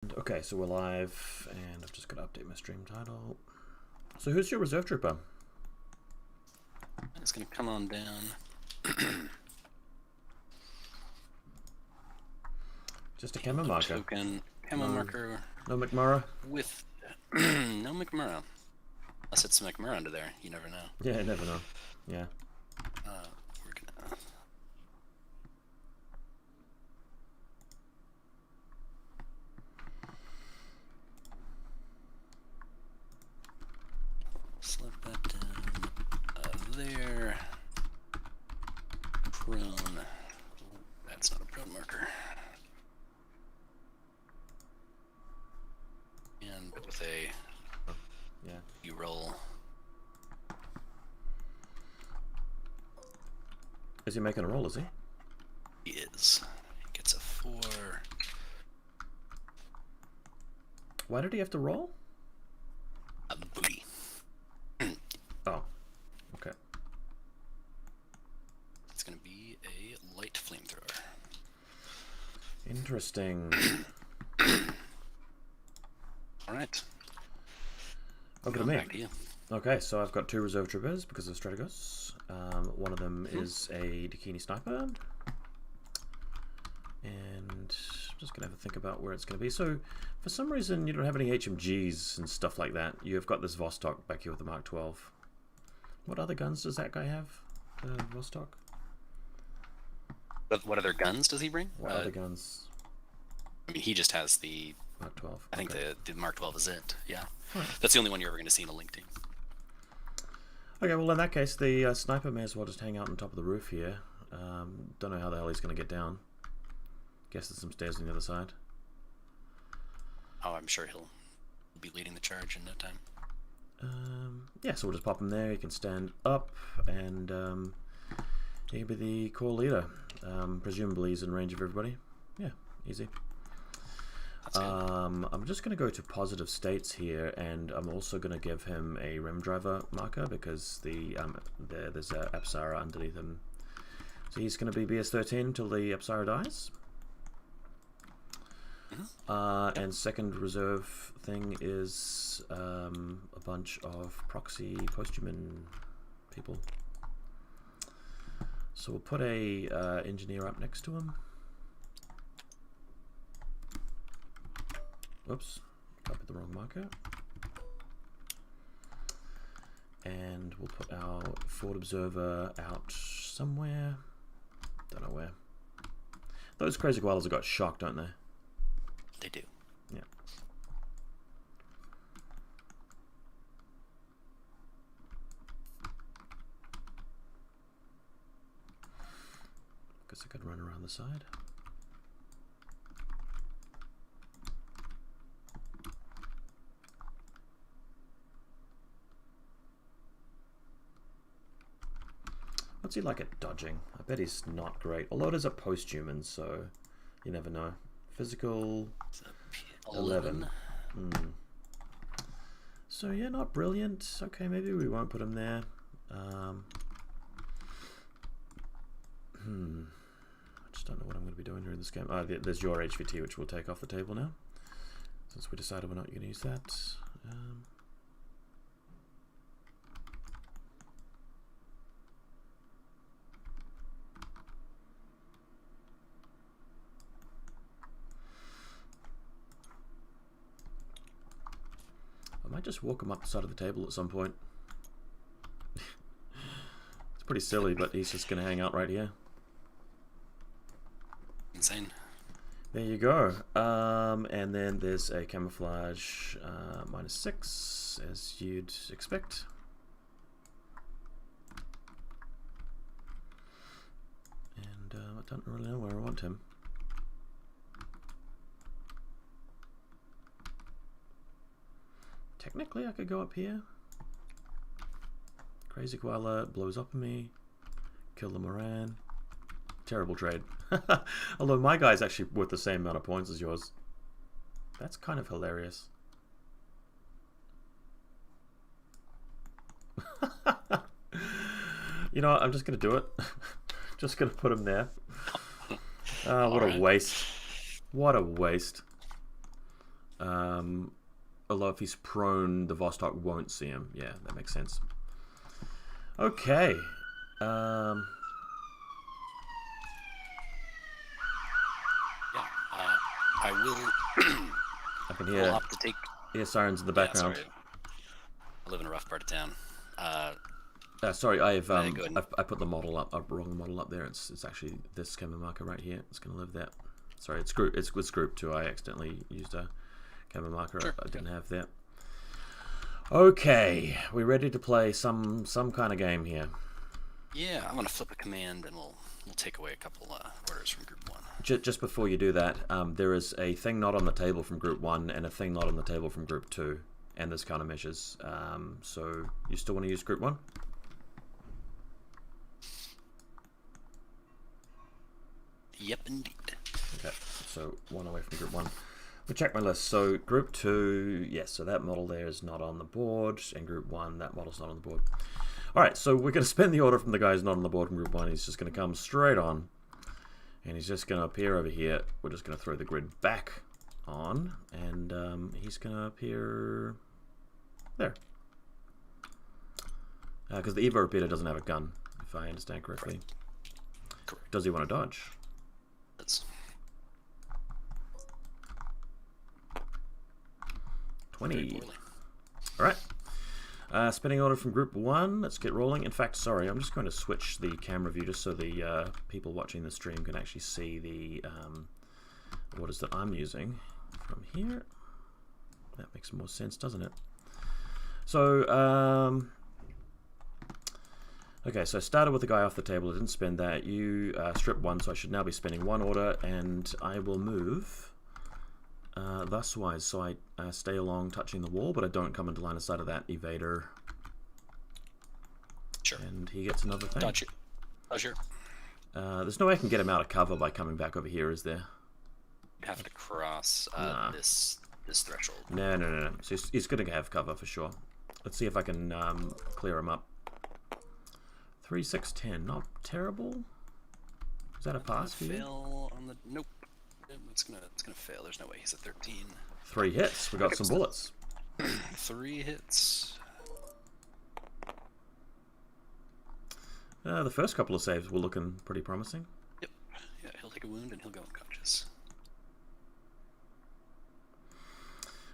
Okay, so we're live, and I've just got to update my stream title. So who's your reserve trooper? It's going to come on down. Just a camo marker. Token, camo marker. No McMurrough? With no McMurrow. Unless it's McMurrow under there, you never know. Yeah, you never know. Yeah. We're gonna... slip that down there. Prone. That's not a prone marker. And with a you roll. Is he making a roll, is he? He is. He gets a 4. Why did he have to roll? A booty. Oh. Okay. It's going to be a light flamethrower. Interesting. Alright. Over to me. Back to you. Okay, so I've got 2 reserve troopers because of Strategos. One of them is a Dakini sniper. And I'm just going to have a think about where it's going to be. So, for some reason, you don't have any HMGs and stuff like that. You've got this Vostok back here with the Mark 12. What other guns does that guy have? The Vostok? What other guns does he bring? What other guns? I mean, he just has the Mark 12. I think the Mark 12 is it. Yeah. Right. That's the only one you're ever going to see in a link team. Okay, well in that case, the sniper may as well just hang out on top of the roof here. Don't know how the hell he's going to get down. Guess there's some stairs on the other side. Oh, I'm sure he'll be leading the charge in no time. Yeah, so we'll just pop him there. He can stand up, and he'll be the core leader. Presumably he's in range of everybody. Yeah, easy. I'm just going to go to positive states here, and I'm also going to give him a rim driver marker because there's a Apsara underneath him. So he's going to be BS13 until the Apsara dies. And second reserve thing is a bunch of proxy posthuman people. So we'll put a engineer up next to him. Whoops, copied the wrong marker. And we'll put our forward observer out somewhere. Don't know where. Those crazy koalas have got shocked, don't they? They do. Yeah. Guess I could run around the side. What's he like at dodging? I bet he's not great. Although it is a post-human, so you never know. Physical 11. So yeah, not brilliant. Okay, maybe we won't put him there. I just don't know what I'm going to be doing during this game. Oh, there's your HVT, which we'll take off the table now, since we decided we're not going to use that. I might just walk him up the side of the table at some point. It's pretty silly, but he's just going to hang out right here. Insane. There you go. And then there's a camouflage -6, as you'd expect. And I don't really know where I want him. Technically, I could go up here. Crazy koala blows up on me. Kill the Moran. Terrible trade. Although my guy's actually worth the same amount of points as yours. That's kind of hilarious. You know what? I'm just going to do it. Just going to put him there. What a waste. What a waste. Although if he's prone, the Vostok won't see him. Yeah, that makes sense. Okay. Yeah. I will. I can I'll opt to take. hear sirens in the Yeah, background. sorry. I live in a rough part of town. Sorry, I ahead. put the model up, wrong model up there. It's actually this camera marker right here. It's gonna live there. Sorry, it's with group 2. I accidentally used a camera marker. Sure. I didn't have that. Okay, we ready to play some kind of game here? Yeah, I'm gonna flip a command and we'll take away a couple orders from group 1. Just before you do that, there is a thing not on the table from group 1 and a thing not on the table from group 2, and there's countermeasures. So you still want to use group 1? Yep, indeed. Okay, so 1 away from group 1. We'll check my list. So group 2, yes, so that model there is not on the board, and group 1, that model's not on the board. Alright, so we're going to spin the order from the guy who's not on the board from group 1. He's just going to come straight on, and he's just going to appear over here. We're just going to throw the grid back on, and he's going to appear there. Because the Evo repeater doesn't have a gun, if I understand correctly. Correct. Does he want to dodge? That's 20. Alright. Spinning order from group 1. Let's get rolling. In fact, sorry, I'm just going to switch the camera view just so the people watching the stream can actually see the orders that I'm using from here. That makes more sense, doesn't it? So, okay, so I started with the guy off the table. I didn't spend that. You stripped 1, so I should now be spinning 1 order, and I will move thuswise, so I stay along touching the wall, but I don't come into line of sight of that evader. Sure. And he gets another thing. Dodge it. Oh, sure. There's no way I can get him out of cover by coming back over here, is there? You have to cross this threshold. No. So he's going to have cover for sure. Let's see if I can clear him up. 3, 6, 10. Not terrible. Is that a pass for you? Fail on the nope. It's gonna fail. There's no way. He's at 13. 3 hits. We got some bullets. 3 hits. The first couple of saves were looking pretty promising. Yep. Yeah, he'll take a wound and he'll go unconscious.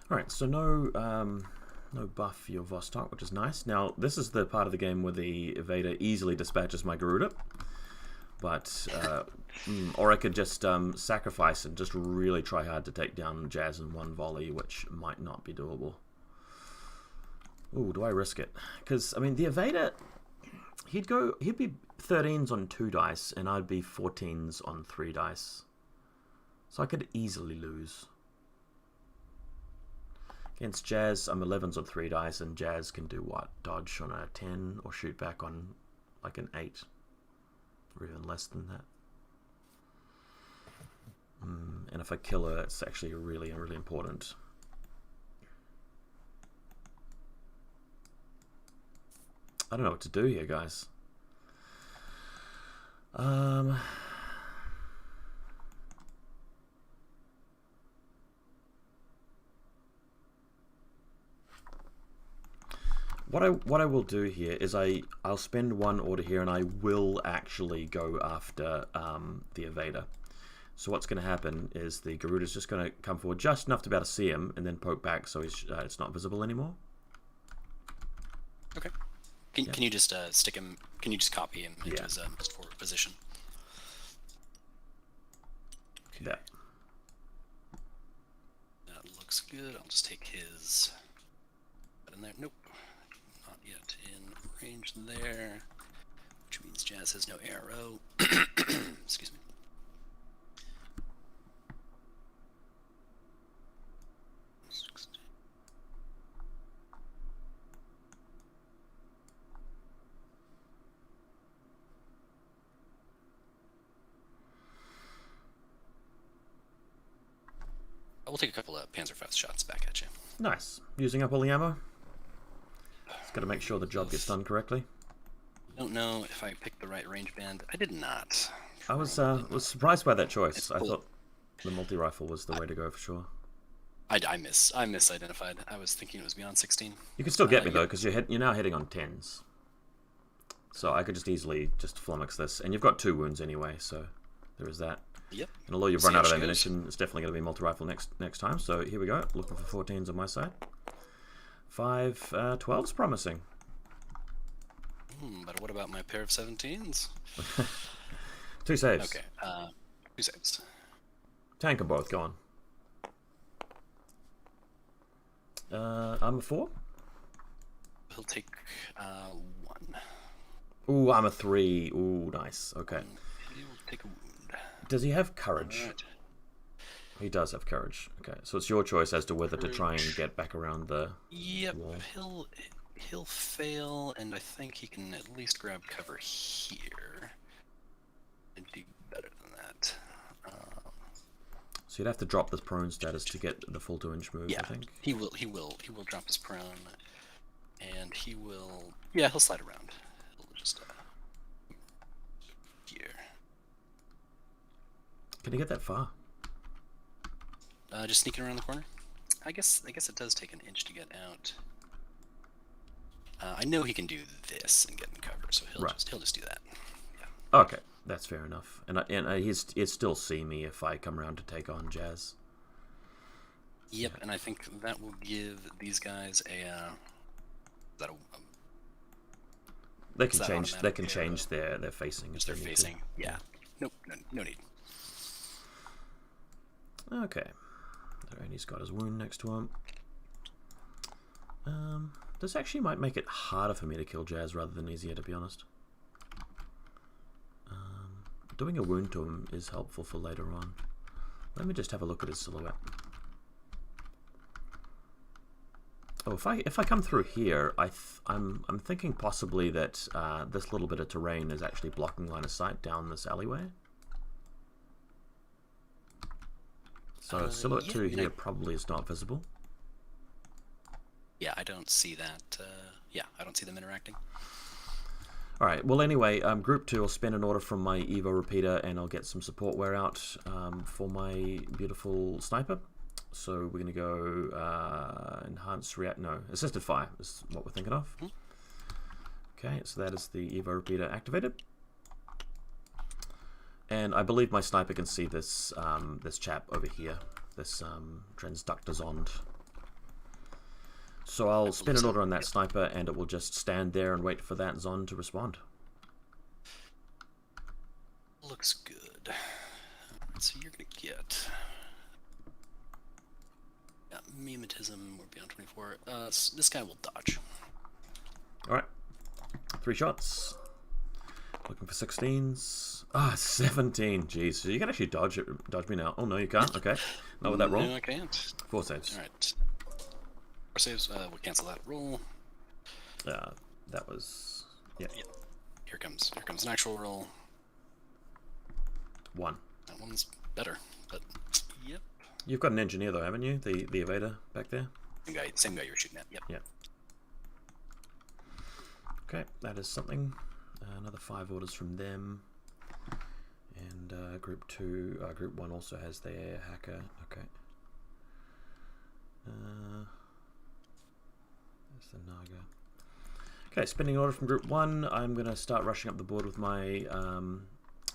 Alright, so no buff for your Vostok, which is nice. Now, this is the part of the game where the evader easily dispatches my Garuda. But, or I could just sacrifice and just really try hard to take down Jazz in 1 volley, which might not be doable. Ooh, do I risk it? Because, I mean, the evader, he'd be 13s on 2 dice, and I'd be 14s on 3 dice. So I could easily lose. Against Jazz, I'm 11s on 3 dice, and Jazz can do what? Dodge on a 10, or shoot back on like an 8. Or even less than that. And if I kill her, it's actually really, really important. I don't know what to do here, guys. What I will do here is I'll spend 1 order here, and I will actually go after the evader. So what's going to happen is the Garuda's just going to come forward just enough to be able to see him, and then poke back so it's not visible anymore. Okay. Can you just stick him? Can you just copy him into his forward position? Okay. Yeah. That looks good. I'll just take his. In there. Nope. Not yet in range there. Which means Jazz has no arrow. Excuse me. We'll take a couple of Panzerfaust shots back at you. Nice. Using up all the ammo. Just got to make sure the job gets done correctly. I don't know if I picked the right range band. I did not. I was surprised by that choice. I thought the multi-rifle was the way to go for sure. I misidentified. I was thinking it was beyond 16. You can still get me Yeah. though, because you're now hitting on 10s. So I could just easily just flummox this, and you've got 2 wounds anyway, so there is that. Yep. And although you've See run how out of she ammunition, it's definitely going to be multi-rifle next time. So here we go, looking for 14s on my side. 5 12's promising. But what about my pair of 17s? 2 saves. Okay. 2 saves. Tank them both. Go on. Armor 4. He'll take 1. Ooh, armor 3. Ooh, nice. Okay. He will take a wound. Does he have courage? Alright. He does have courage. Okay, so it's your choice as to whether to try and get back around the wall. He'll fail, and I think he can at least grab cover here and do better than that. So you'd have to drop the prone status to get the full 2-inch move. Yeah, I think. he will drop his prone, and he will. Yeah, he'll slide around. He'll just here. Can he get that far? Just sneaking around the corner. I guess it does take an inch to get out. I know he can do this and get in cover, so he'll just do that. Yeah. Okay, that's fair enough. And he'd still see me if I come around to take on Jazz. Yep, and I think that will give these guys they can change. They can change their facing if they're they need facing. to. Yeah. Nope. No need. Okay. And he's got his wound next to him. This actually might make it harder for me to kill Jazz rather than easier, to be honest. Doing a wound to him is helpful for later on. Let me just have a look at his silhouette. Oh, if I come through here, I'm thinking possibly that this little bit of terrain is actually blocking line of sight down this alleyway. So silhouette 2 here probably is not visible. Yeah, I don't see that. Yeah, I don't see them interacting. Alright, well anyway, group 2 will spend an order from my Evo repeater and I'll get some support wear out for my beautiful sniper. So we're going to go enhanced react, no, assisted fire is what we're thinking of. Okay, so that is the Evo repeater activated. And I believe my sniper can see this this chap over here, this transductor Zond. So I'll spin an order on that sniper and it will just stand there and wait for that Zond to respond. Looks good. So you're going to get... Yeah, mimetism, we're beyond 24. This guy will dodge. Alright. 3 shots. Looking for 16s. Ah, 17. Jeez. So you can actually dodge me now. Oh, no, you can't. Okay. Not with that roll. No, I can't. 4 saves. Alright. 4 saves. We'll cancel that roll. That was... Yeah. Here comes an actual roll. 1. That one's better, but yep. You've got an engineer though, haven't you? The evader back there? Same guy you were shooting at, yep. Yeah. Okay, that is something. Another 5 orders from them. And group 1 also has their hacker. Okay. There's the Naga. Okay, spinning order from group 1. I'm going to start rushing up the board with my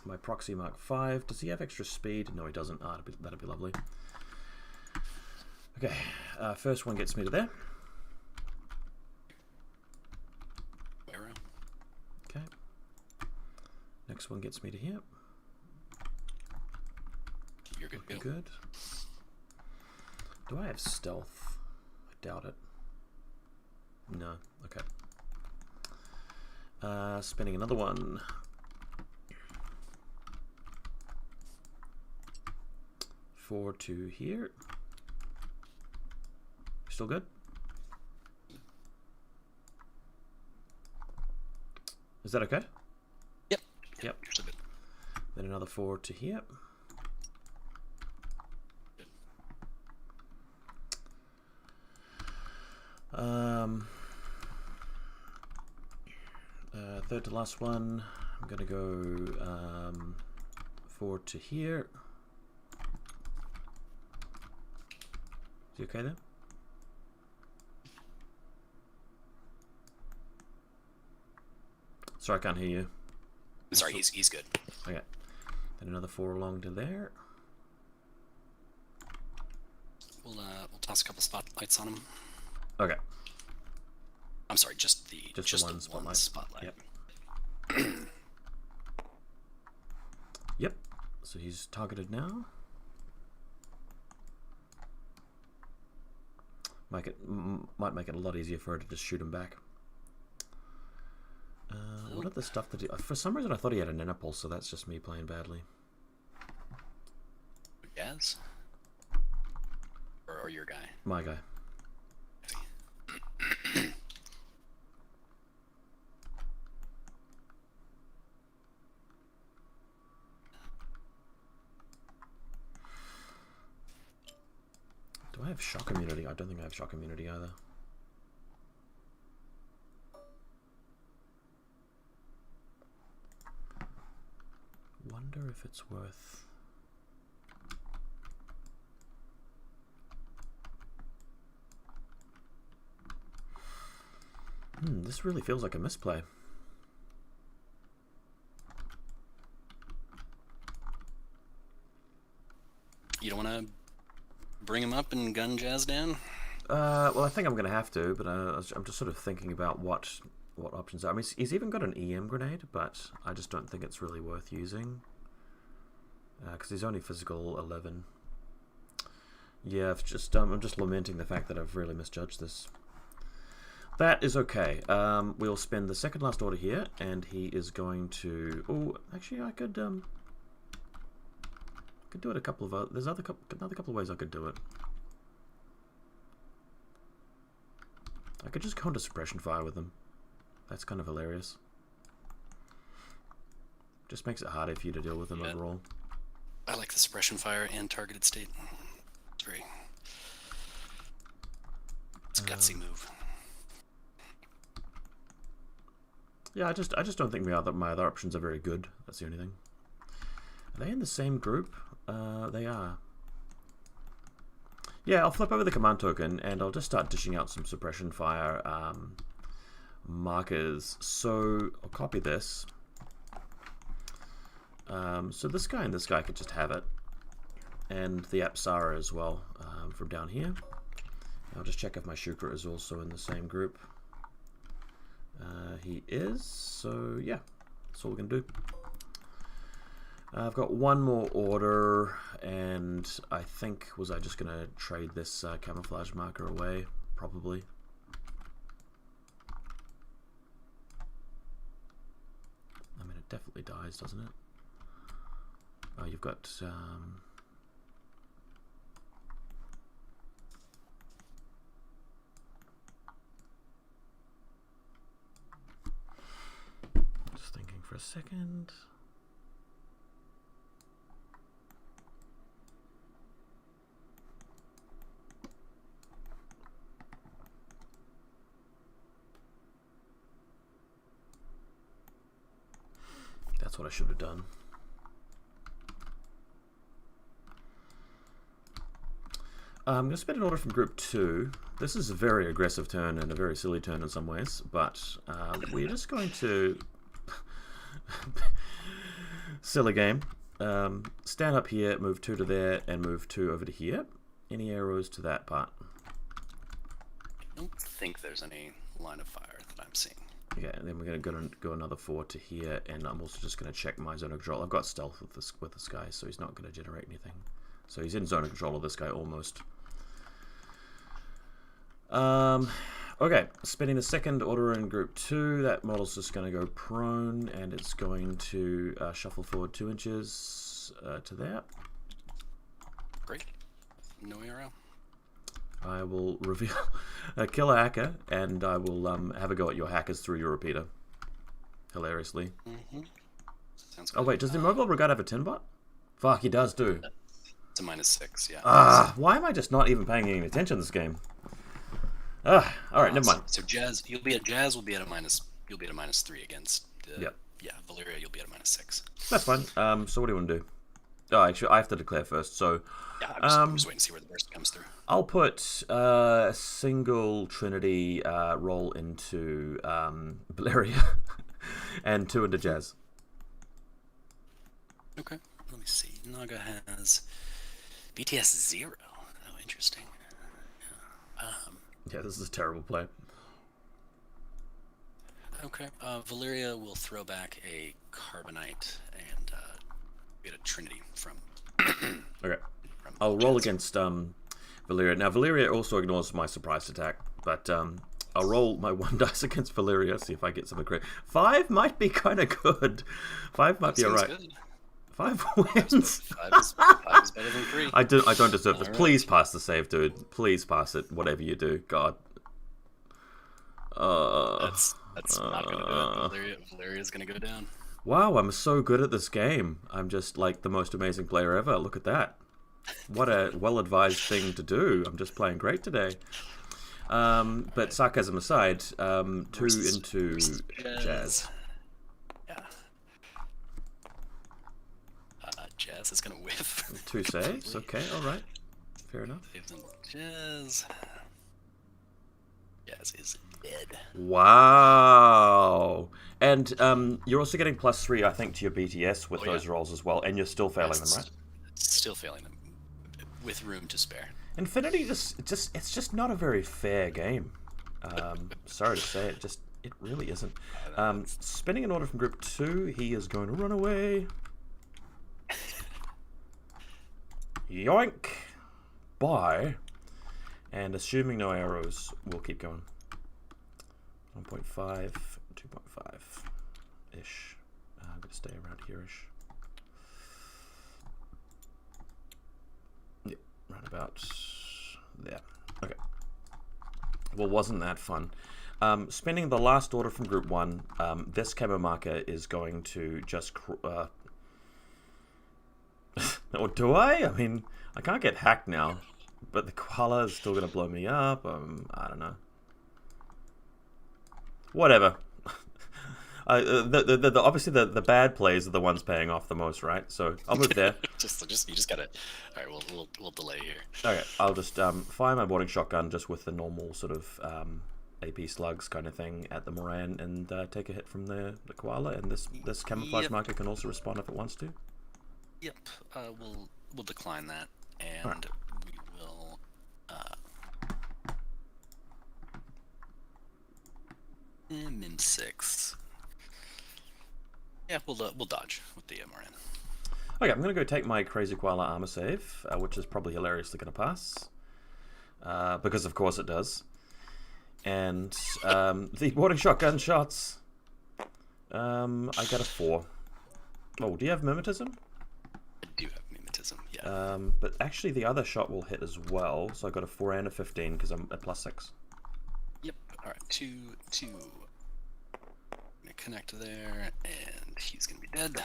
my proxy Mark 5. Does he have extra speed? No, he doesn't. Ah, that'd be lovely. Okay, first one gets me to there. Arrow. Okay. Next one gets me to here. You're good. Looking good. Do I have stealth? I doubt it. No. Okay. Spinning another one. Four to here. Still good? Is that okay? Yep. Yep. You're still good. Then another 4 to here. Third to last one. I'm gonna go 4 to here. You okay there? Sorry, I can't hear you. Sorry, he's good. Okay. Then another 4 along to there. We'll toss a couple spotlights on him. Okay. I'm sorry, just the one spotlight. Yep. Yep. So he's targeted now. Might make it a lot easier for her to just shoot him back. What other stuff that for some reason I thought he had an inner pulse, so that's just me playing badly. Yes. Or your guy. My guy. Do I have shock immunity? I don't think I have shock immunity either. Wonder if it's worth... this really feels like a misplay. You don't want to bring him up and gun Jazz down? Well, I think I'm going to have to, but I'm just sort of thinking about what options are. I mean, he's even got an EM grenade, but I just don't think it's really worth using. Because he's only physical 11. Yeah, I'm just lamenting the fact that I've really misjudged this. That is okay. We'll spend the second last order here, and he is going to... Oh, actually, I could do it a couple of... There's another couple of ways I could do it. I could just go into suppression fire with them. That's kind of hilarious. Just makes it harder for you to deal with them overall. I like the suppression fire and targeted state. It's very... It's a gutsy move. Yeah, I just don't think my other options are very good. That's the only thing. Are they in the same group? They are. Yeah, I'll flip over the command token and I'll just start dishing out some suppression fire markers. So I'll copy this. So this guy and this guy could just have it, and the Apsara as well from down here. I'll just check if my Shukra is also in the same group. He is, so yeah, that's all we can do. I've got one more order, and I think, was I just going to trade this camouflage marker away? Probably. I mean, it definitely dies, doesn't it? Oh, you've got... Just thinking for a second. That's what I should have done. I'm going to spend an order from group 2. This is a very aggressive turn and a very silly turn in some ways, but we're just going to... silly game. Stand up here, move 2 to there, and move 2 over to here. Any arrows to that part? I don't think there's any line of fire that I'm seeing. Okay, and then we're going to go another 4 to here, and I'm also just going to check my zone of control. I've got stealth with this guy, so he's not going to generate anything. So he's in zone of control of this guy almost. Okay, spending the second order in group 2. That model's just going to go prone, and it's going to shuffle forward 2 inches to there. Great. No arrow. I will reveal kill a hacker, and I will have a go at your hackers through your repeater. Hilariously. Sounds good. Oh wait, does the Mobile Brigade have a 10 bot? Fuck, he does do. It's a -6, yeah. Why am I just not even paying any attention to this game? Alright, never mind. So Jazz, you'll be at a -3 against. Yep. Yeah, Valeria, you'll be at a -6. That's fine. So what do you want to do? Oh, actually, I have to declare first. So Yeah, I'm just waiting to see where the burst comes through. I'll put a single Trinity roll into Valeria and 2 into Jazz. Okay, let me see. Naga has BTS 0. Oh, interesting. Yeah, this is a terrible play. Okay, Valeria will throw back a Carbonite and get a Trinity from. Okay. from I'll roll Jazz. against Valeria. Now, Valeria also ignores my surprise attack, but I'll roll my 1 dice against Valeria, see if I get something great. 5 might be kind of good. 5 might be alright. 5 wins. 5 is better than 3. I don't deserve this. All right. Please pass the save, dude. Please pass it, whatever you do. God. That's not gonna do it. Valeria's gonna go down. Wow, I'm so good at this game. I'm just like the most amazing player ever. Look at that. What a well-advised thing to do. I'm just playing great today. But sarcasm aside, 2 into Jazz. Yeah. Jazz is gonna whiff. 2 saves. Okay, all right. Fair enough. Jazz. Jazz is dead. Wow. And you're also getting +3, I think, to your BTS with those rolls as well, and you're still failing them, right? Still failing them, with room to spare. Infinity it's just not a very fair game. Sorry to say it, it really isn't. Spinning an order from group 2, he is going to run away. Yoink! Bye. And assuming no arrows, we'll keep going. 1.5, 2.5-ish. I'm going to stay around here-ish. Yeah, right about there. Okay. Well, wasn't that fun? Spending the last order from group 1, this camo marker is going to just... or do I? I mean, I can't get hacked now. But the koala is still going to blow me up. I don't know. Whatever. Obviously, the bad plays are the ones paying off the most, right? So I'll move there. You just gotta. All right, we'll delay here. Okay, I'll just fire my boarding shotgun just with the normal sort of AP slugs kind of thing at the Moran and take a hit from the koala. And this camouflage marker can also respond if it wants to. Yep. We'll decline that, and we will. Min 6. Yeah, we'll dodge with the Moran. Okay, I'm going to go take my Crazy Koala armor save, which is probably hilariously going to pass. Because of course it does. And the boarding shotgun shots. I got a 4. Oh, do you have mimetism? I do have mimetism, yeah. But actually the other shot will hit as well, so I got a 4 and a 15 because I'm at +6. Yep. Alright, 2. Gonna connect there, and he's gonna be dead.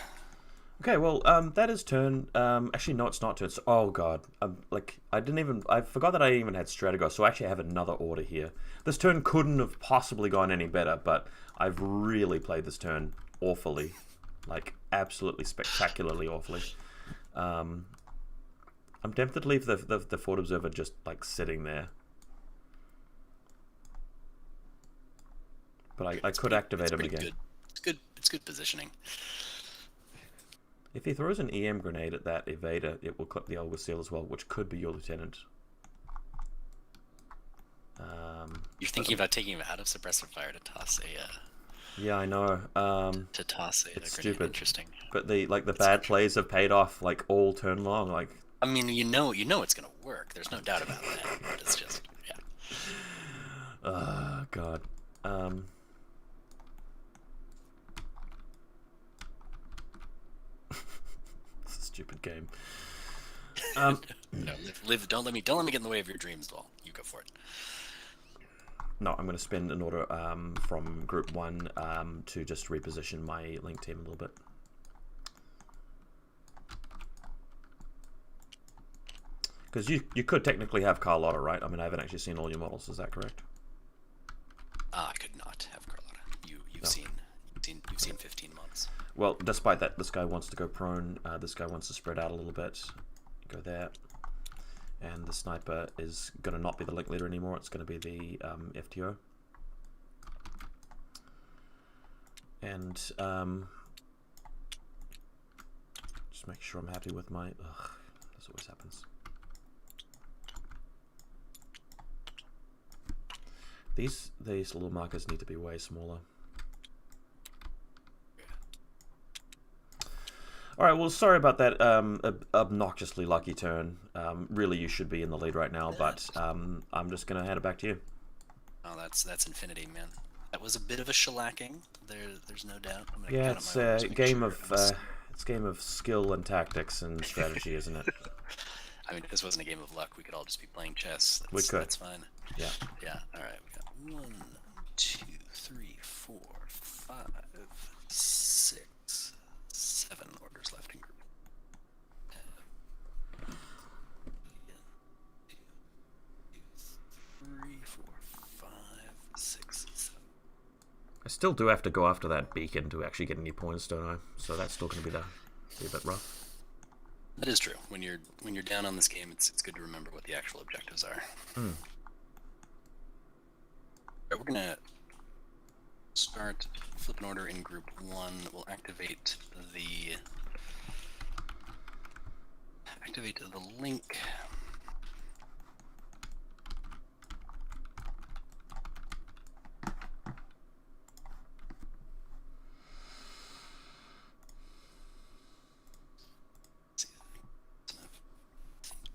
Okay, well, that is turn. Actually, no, it's not turn. So, oh god, I forgot that I even had Strategos, so I actually have another order here. This turn couldn't have possibly gone any better, but I've really played this turn awfully, like absolutely spectacularly awfully. I'm tempted to leave the Fort Observer just like sitting there, but I could activate him again. Good. It's good positioning. If he throws an EM grenade at that evader, it will clip the Elder Seal as well, which could be your lieutenant. You're thinking about taking him out of suppressor fire to toss a. Yeah, I know. To toss a. It's grenade. stupid. Interesting. But the bad plays have paid off like all turn long. Like, I mean, you know it's gonna work. There's no doubt about that. But it's just God. It's a stupid game. No, live. Don't let me get in the way of your dreams, Vaul. You go for it. No, I'm going to spend an order from Group 1 to just reposition my Link team a little bit. Because you could technically have Carlotta, right? I mean, I haven't actually seen all your models. Is that correct? I could not have Carlotta. You've seen we've seen 15 months. Well, despite that, this guy wants to go prone. This guy wants to spread out a little bit. Go there. And the sniper is going to not be the link leader anymore. It's going to be the FTO. And just make sure I'm happy with my... Ugh, this always happens. These little markers need to be way smaller. Alright, well, sorry about that obnoxiously lucky turn. Really, you should be in the lead right now, but I'm just going to hand it back to you. Oh, that's infinity, man. That was a bit of a shellacking. There's no doubt. I'm gonna Yeah, count it's on my a rolls, make game sure it's a game of skill and tactics and strategy, isn't it? I mean, if this wasn't a game of luck, we could all just be playing chess. We could. That's fine. Yeah. Yeah. All right. We got 1, 2, 3, 4, 5, 6, 7 orders left in group. 3, 4, 5, 6, 7. I still do have to go after that beacon to actually get any points, don't I? So that's still going to be a bit rough. That is true. When you're down on this game, it's good to remember what the actual objectives are. Mm. Right, we're gonna start flip an order in group 1. We'll activate the link.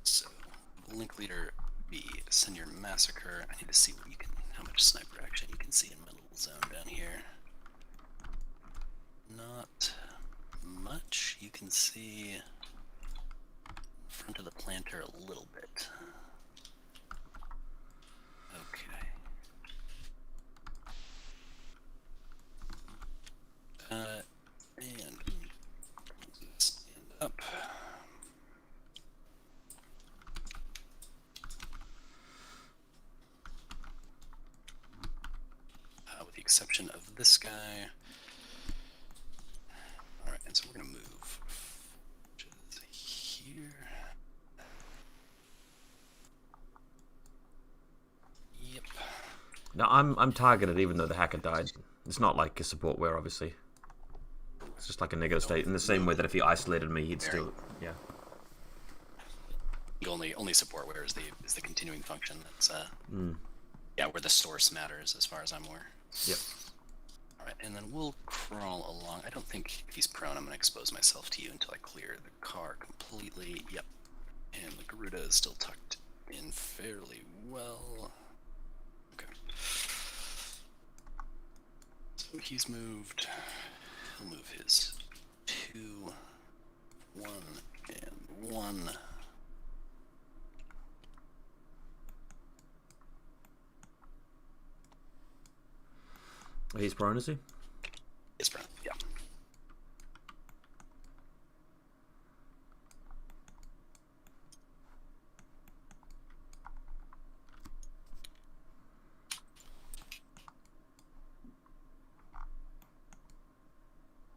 So, link leader B, send your massacre. I need to see how much sniper action you can see in my little zone down here. Not much. You can see in front of the planter a little bit. Okay. And stand up. With the exception of this guy. Alright, and so we're going to move which is here. Yep. Now I'm targeted even though the hacker died. It's not like a support wear, obviously. It's just like a negative state in the same way that if he isolated me, he'd still, yeah. The only support where is the continuing function. That's yeah, where the source matters as far as I'm aware. Yep. All right, and then we'll crawl along. I don't think if he's prone, I'm gonna expose myself to you until I clear the car completely. Yep. And the Garuda is still tucked in fairly well. Okay. So he's moved. He'll move his 2, 1, and 1. He's prone, is he? He's prone, yeah.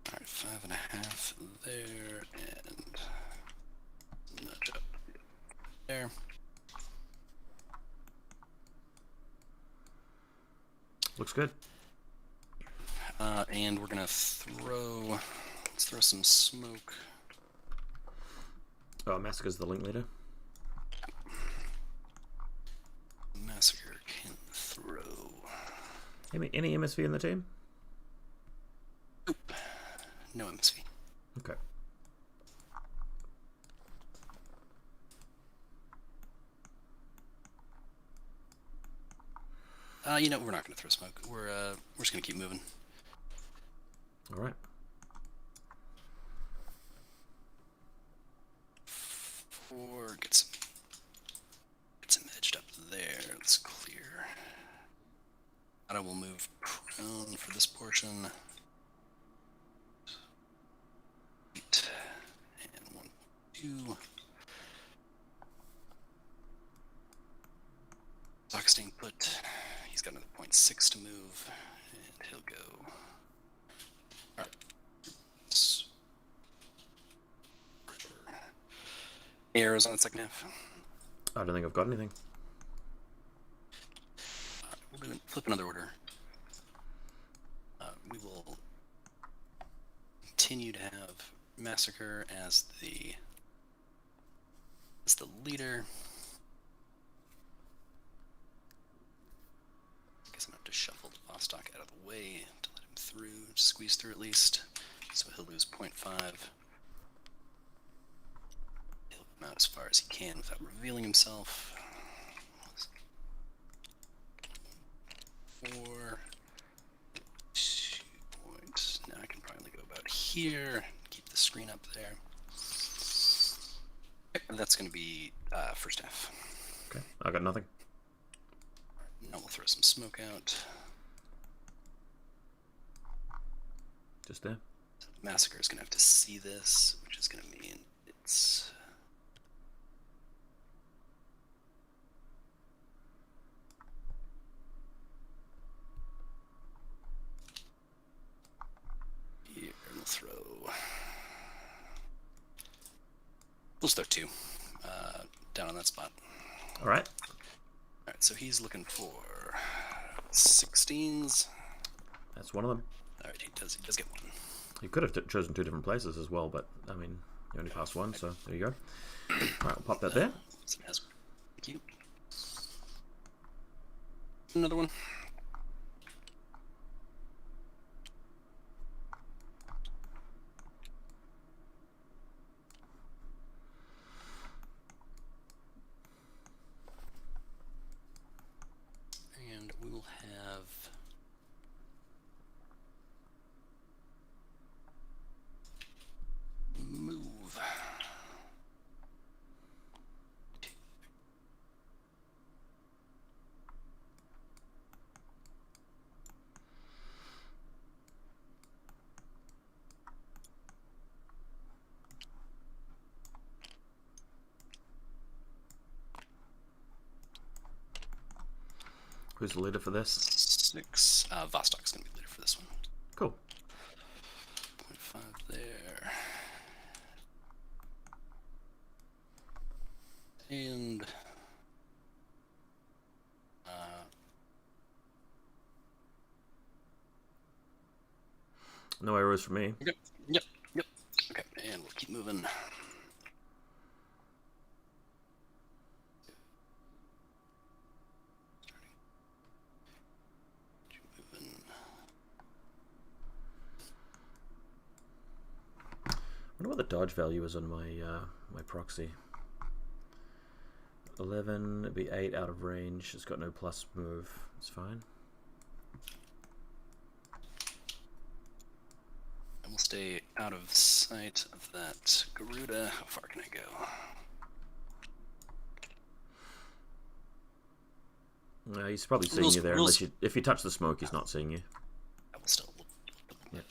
Alright, 5.5 there, and nudge up there. Looks good. And we're gonna let's throw some smoke. Oh, Massacre's the link leader. Massacre can throw. Any MSV in the team? Nope. No MSV. Okay. You know, we're not gonna throw smoke. We're just gonna keep moving. All right. 4, get some edged up there. Let's clear. I will move prone for this portion. 8 and 1, 2. Zoxting put. He's got another 0.6 to move, and he'll go Arrows on the second half. I don't think I've got anything. We're going to flip another order. We will continue to have Massacre as the leader. I guess I'm going to have to shuffle the Vostok out of the way to let him through, squeeze through at least, so he'll lose 0.5. He'll come out as far as he can without revealing himself. 4, 2 points. Now I can finally go about here, keep the screen up there. Okay, that's going to be first half. Okay, I got nothing. Now we'll throw some smoke out. Just there. Massacre is going to have to see this, which is going to mean it's... Here, we'll throw... We'll just throw 2 down on that spot. All right. Alright, so he's looking for 16s. That's one of them. Alright, he does get one. You could have chosen 2 different places as well, but I mean, you only passed 1, so there you go. All right, we'll pop that there. Thank you. Another one. And we will have move. Who's the leader for this? 6. Vostok's going to be leader for this one. Cool. 0.5 there. And No arrows for me. Yep. Okay, and we'll keep moving. I wonder what the dodge value is on my my proxy. 11, it'd be 8 out of range. It's got no plus move. It's fine. And we'll stay out of sight of that Garuda. How far can I go? No, he's probably seeing you there. Unless if you touch the smoke, he's not seeing you. I will still. Yeah.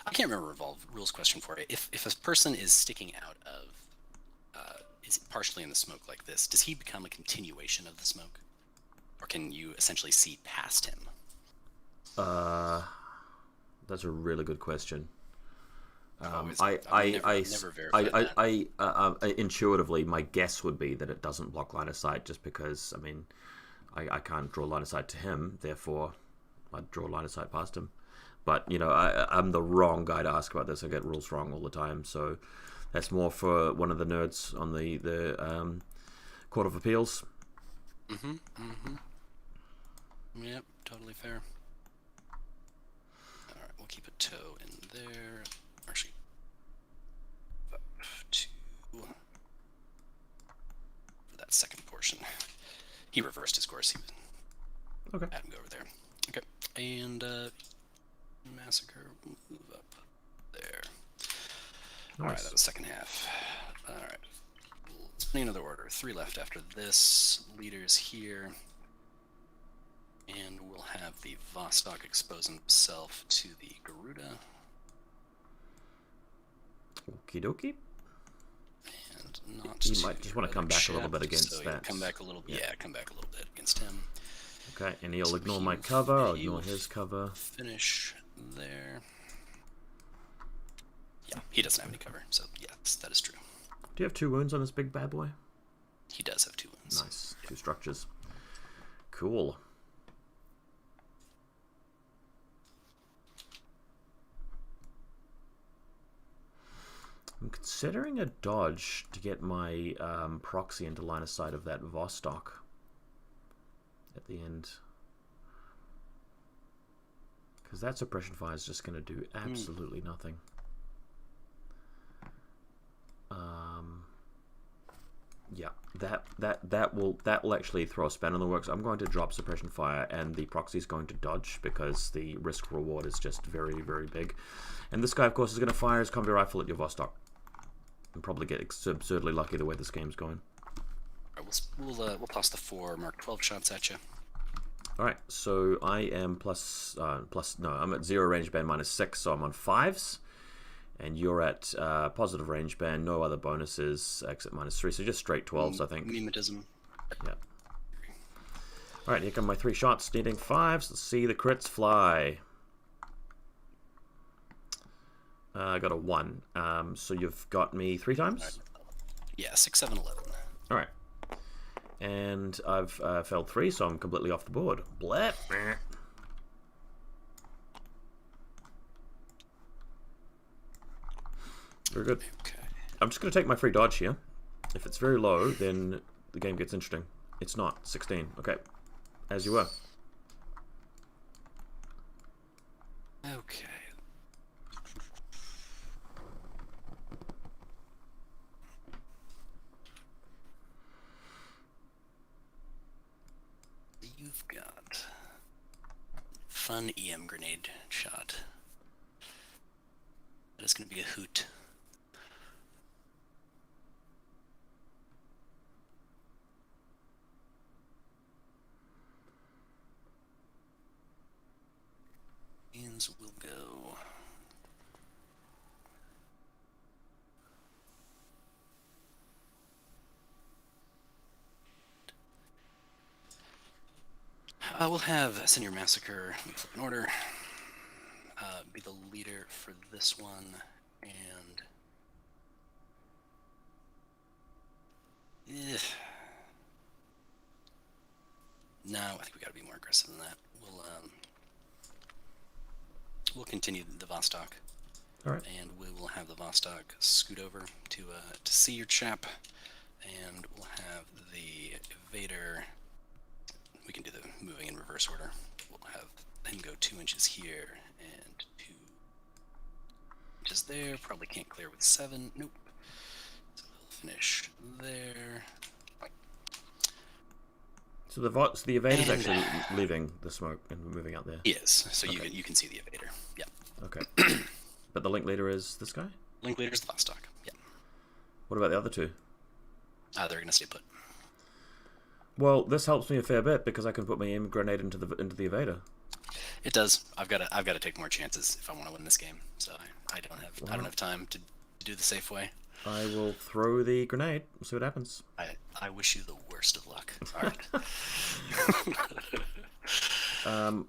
I can't remember Vaul rules question for it. If a person is sticking out of, is partially in the smoke like this, does he become a continuation of the smoke, or can you essentially see past him? That's a really good question. Intuitively, my guess would be that it doesn't block line of sight, just because I mean, I can't draw line of sight to him. Therefore, I'd draw line of sight past him. But you know, I'm the wrong guy to ask about this. I get rules wrong all the time, so that's more for one of the nerds on the Court of Appeals. Yep, totally fair. All right, we'll keep a toe in there. Actually, 2 for that second portion. He reversed his course. He Okay. had him go over there. Okay, and Massacre will move up there. Nice. Alright, that was second half. Alright. Spinning another order. 3 left after this. Leaders here. And we'll have the Vostok expose himself to the Garuda. Okie dokie. And not He might just want to come back a little bit against so that. Come back a little bit. Yeah, come back a little bit against him. Okay, and he'll ignore my cover, I'll ignore his cover. Finish there. he doesn't have any cover, so yes, that is true. Do you have 2 wounds on this big bad boy? He does have 2 wounds. Nice. 2 structures. Cool. I'm considering a dodge to get my proxy into line of sight of that Vostok at the end. Because that suppression fire is just going to do absolutely nothing. Yeah, that will actually throw a span in the works. I'm going to drop suppression fire, and the proxy is going to dodge because the risk reward is just very, very big. And this guy, of course, is going to fire his combi rifle at your Vostok, and probably get absurdly lucky the way this game's going. All right, we'll toss the 4 Mark 12 shots at you. All right, so I am I'm at 0 range band -6, so I'm on 5s. And you're at positive range band, no other bonuses, exit -3, so just straight 12s, I think. Mimetism. Yeah. Alright, here come my 3 shots, needing 5s. Let's see the crits fly. I got a 1. So you've got me 3 times? Yeah, 6, 7, 11. Alright. And I've failed 3, so I'm completely off the board. Blep. Very good. Okay. I'm just going to take my free dodge here. If it's very low, then the game gets interesting. It's not. 16. Okay. As you were. Okay. You've got fun EM grenade shot. That is going to be a hoot. Means we'll go. We'll have Senior Massacre, let me flip an order, be the leader for this one, and no, I think we gotta be more aggressive than that. We'll continue the Vostok. All right. And we will have the Vostok scoot over to see your chap, and we'll have the Evader. We can do the moving in reverse order. We'll have him go 2 inches here and 2 inches there. Probably can't clear with 7. Nope. So we'll finish there. So the Evader's actually leaving the smoke and moving out there. Yes. So Okay. you can see the Evader. Yeah. Okay. But the link leader is this guy? Link leader's the Vostok. Yeah. What about the other 2? They're gonna stay put. Well, this helps me a fair bit because I can put my aim grenade into the Evader. It does. I've got to take more chances if I want to win this game. So I don't have time to do the safe way. I will throw the grenade. We'll see what happens. I wish you the worst of luck. All right.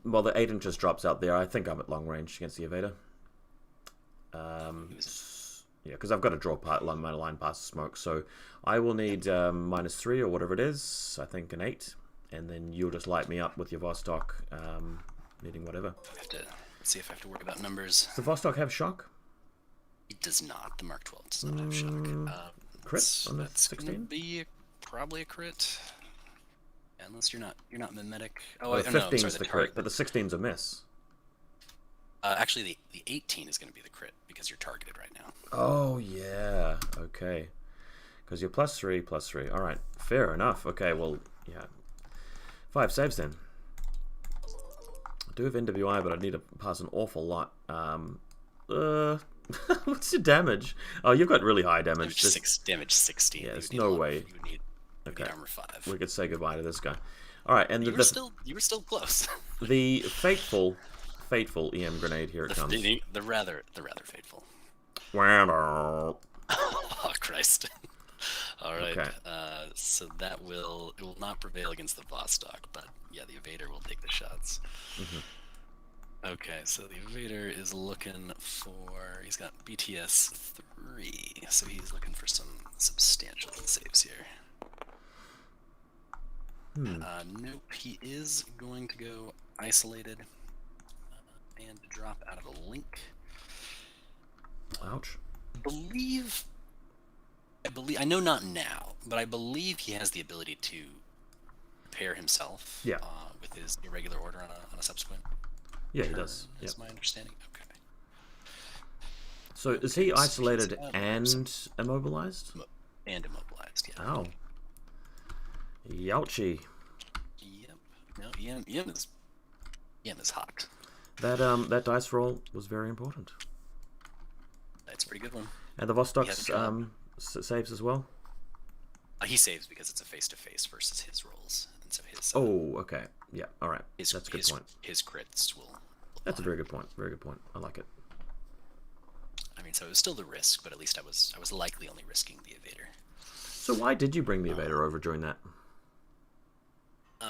Well, the 8 inches drops out there. I think I'm at long range against the Evader. Yeah, because I've got to draw my line past the smoke. So I will need -3 or whatever it is. I think an 8. And then you'll just light me up with your Vostok, needing whatever. I have to see if I have to worry about numbers. Does the Vostok have shock? It does not. The Mark 12 does not have shock. Crit on the That's 16? gonna be probably a crit. Unless you're not mimetic. Oh, Well, the the 15's 15's the crit, but the 16's a miss. Actually, the 18 is going to be the crit because you're targeted right now. Oh, yeah. Okay. Because you're +3. All right. Fair enough. Okay, well, yeah. 5 saves then. I do have NWI, but I need to pass an awful lot. What's your damage? Oh, you've got really high damage. Damage 16. Yeah, there's no way. You would need armor 5. We could say goodbye to this guy. All right, and You were still close. the fateful EM grenade, here it comes. The rather fateful. Wow. Oh Christ! All right. Okay. So it will not prevail against the Vostok, but yeah, the Evader will take the shots. Okay, so the invader is looking for. He's got BTS 3, so he's looking for some substantial saves here. Nope, he is going to go isolated and drop out of a link. Ouch. I know not now, but I believe he has the ability to pair himself Yeah. with his irregular order on a subsequent Yeah, he turn, does. Yep. is my understanding. Okay. So is he So isolated he's and immobilized? And immobilized, yeah. Ow. Youchie. Yep. No, Yim is hot. That dice roll was very important. That's a pretty good one. And the Vostok's saves as well? He saves because it's a face-to-face versus his rolls. And so his... Oh, okay. Yeah, alright. That's a good point. His crits will That's a very good point. Very good point. I like it. I mean, so it was still the risk, but at least I was likely only risking the evader. So why did you bring the evader over during that?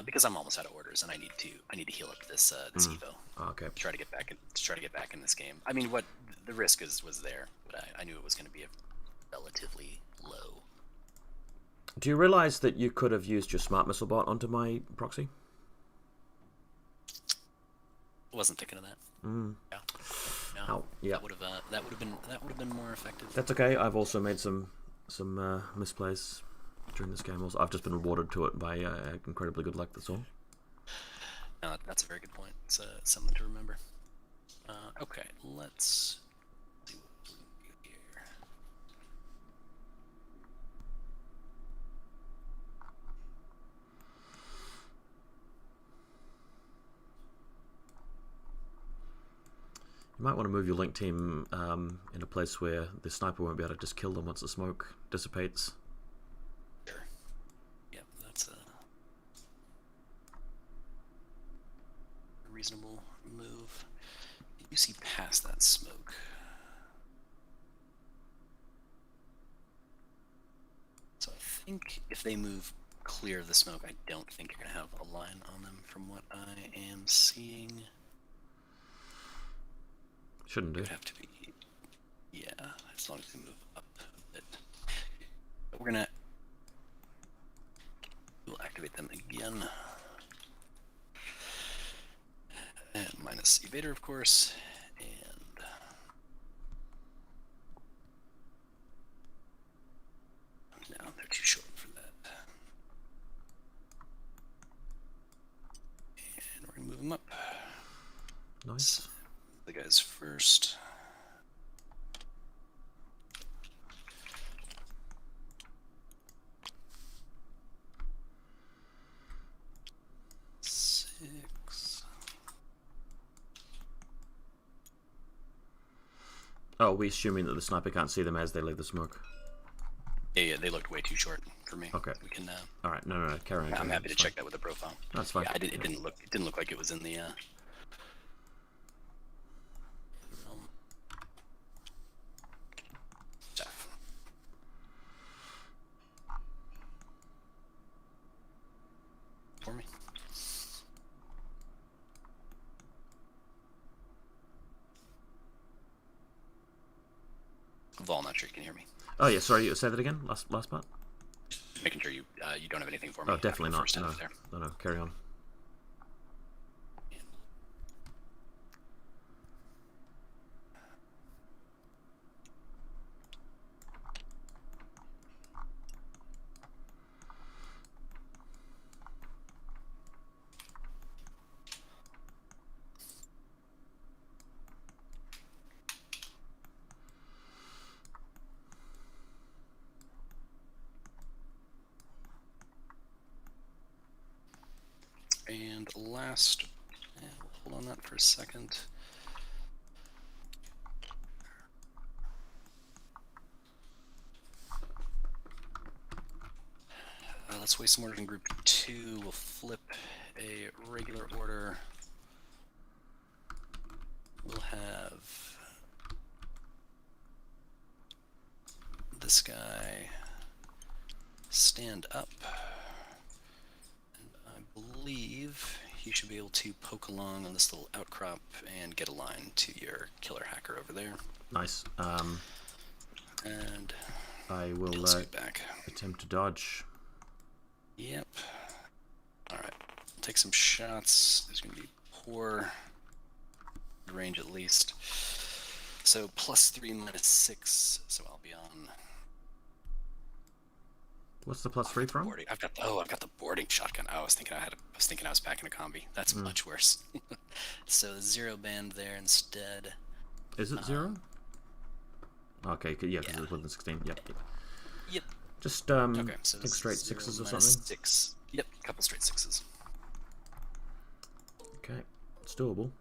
Because I'm almost out of orders, and I need to heal up this Evo. Okay. To try to get back in this game. I mean, what the risk was there, but I knew it was going to be a relatively low. Do you realize that you could have used your smart missile bot onto my proxy? Wasn't thinking of that. Yeah. No. Oh, yeah. That would have been more effective. That's okay. I've also made some misplays during this game. Also, I've just been rewarded to it by incredibly good luck. That's all. That's a very good point. It's something to remember. Okay, let's see what we can do here. You might want to move your link team in a place where the sniper won't be able to just kill them once the smoke dissipates. Sure. Yep, that's a reasonable move. You see past that smoke. So I think if they move clear of the smoke, I don't think you're going to have a line on them from what I am seeing. Shouldn't do. Would have to be, yeah, as long as they move up a bit. But we'll activate them again. And minus evader, of course, and no, they're too short for that. And we're gonna move them up. Nice. The guys first. Six. Oh, are we assuming that the sniper can't see them as they leave the smoke? Yeah, they looked way too short for me. Okay. We can. All right. No. Carry on. I'm happy to check that with the profile. That's fine. Yeah, it didn't look like it was in the. Stuff. For me. Vaul, not sure you can hear me. Oh yeah. Sorry. You say that again. Last part. Making sure you don't have anything for me. Oh, definitely not. No. No. Carry on. And last, we'll hold on that for a second. Let's waste some orders in group 2. We'll flip a regular order. We'll have this guy stand up. And I believe you should be able to poke along on this little outcrop and get a line to your killer hacker over there. Nice. And I will back. attempt to dodge. Yep. Alright. Take some shots. There's going to be poor range at least. So +3 -6. So I'll be on. What's the +3 from? Boarding. I've got the boarding shotgun. Oh, I was thinking I was packing a combi. That's much worse. So 0 band there instead. Is it 0? Okay, yeah, because it's within 16. Yep. Yep. Just okay, so think straight 6s or something. 6. Yep, a couple straight 6s. Okay, it's doable.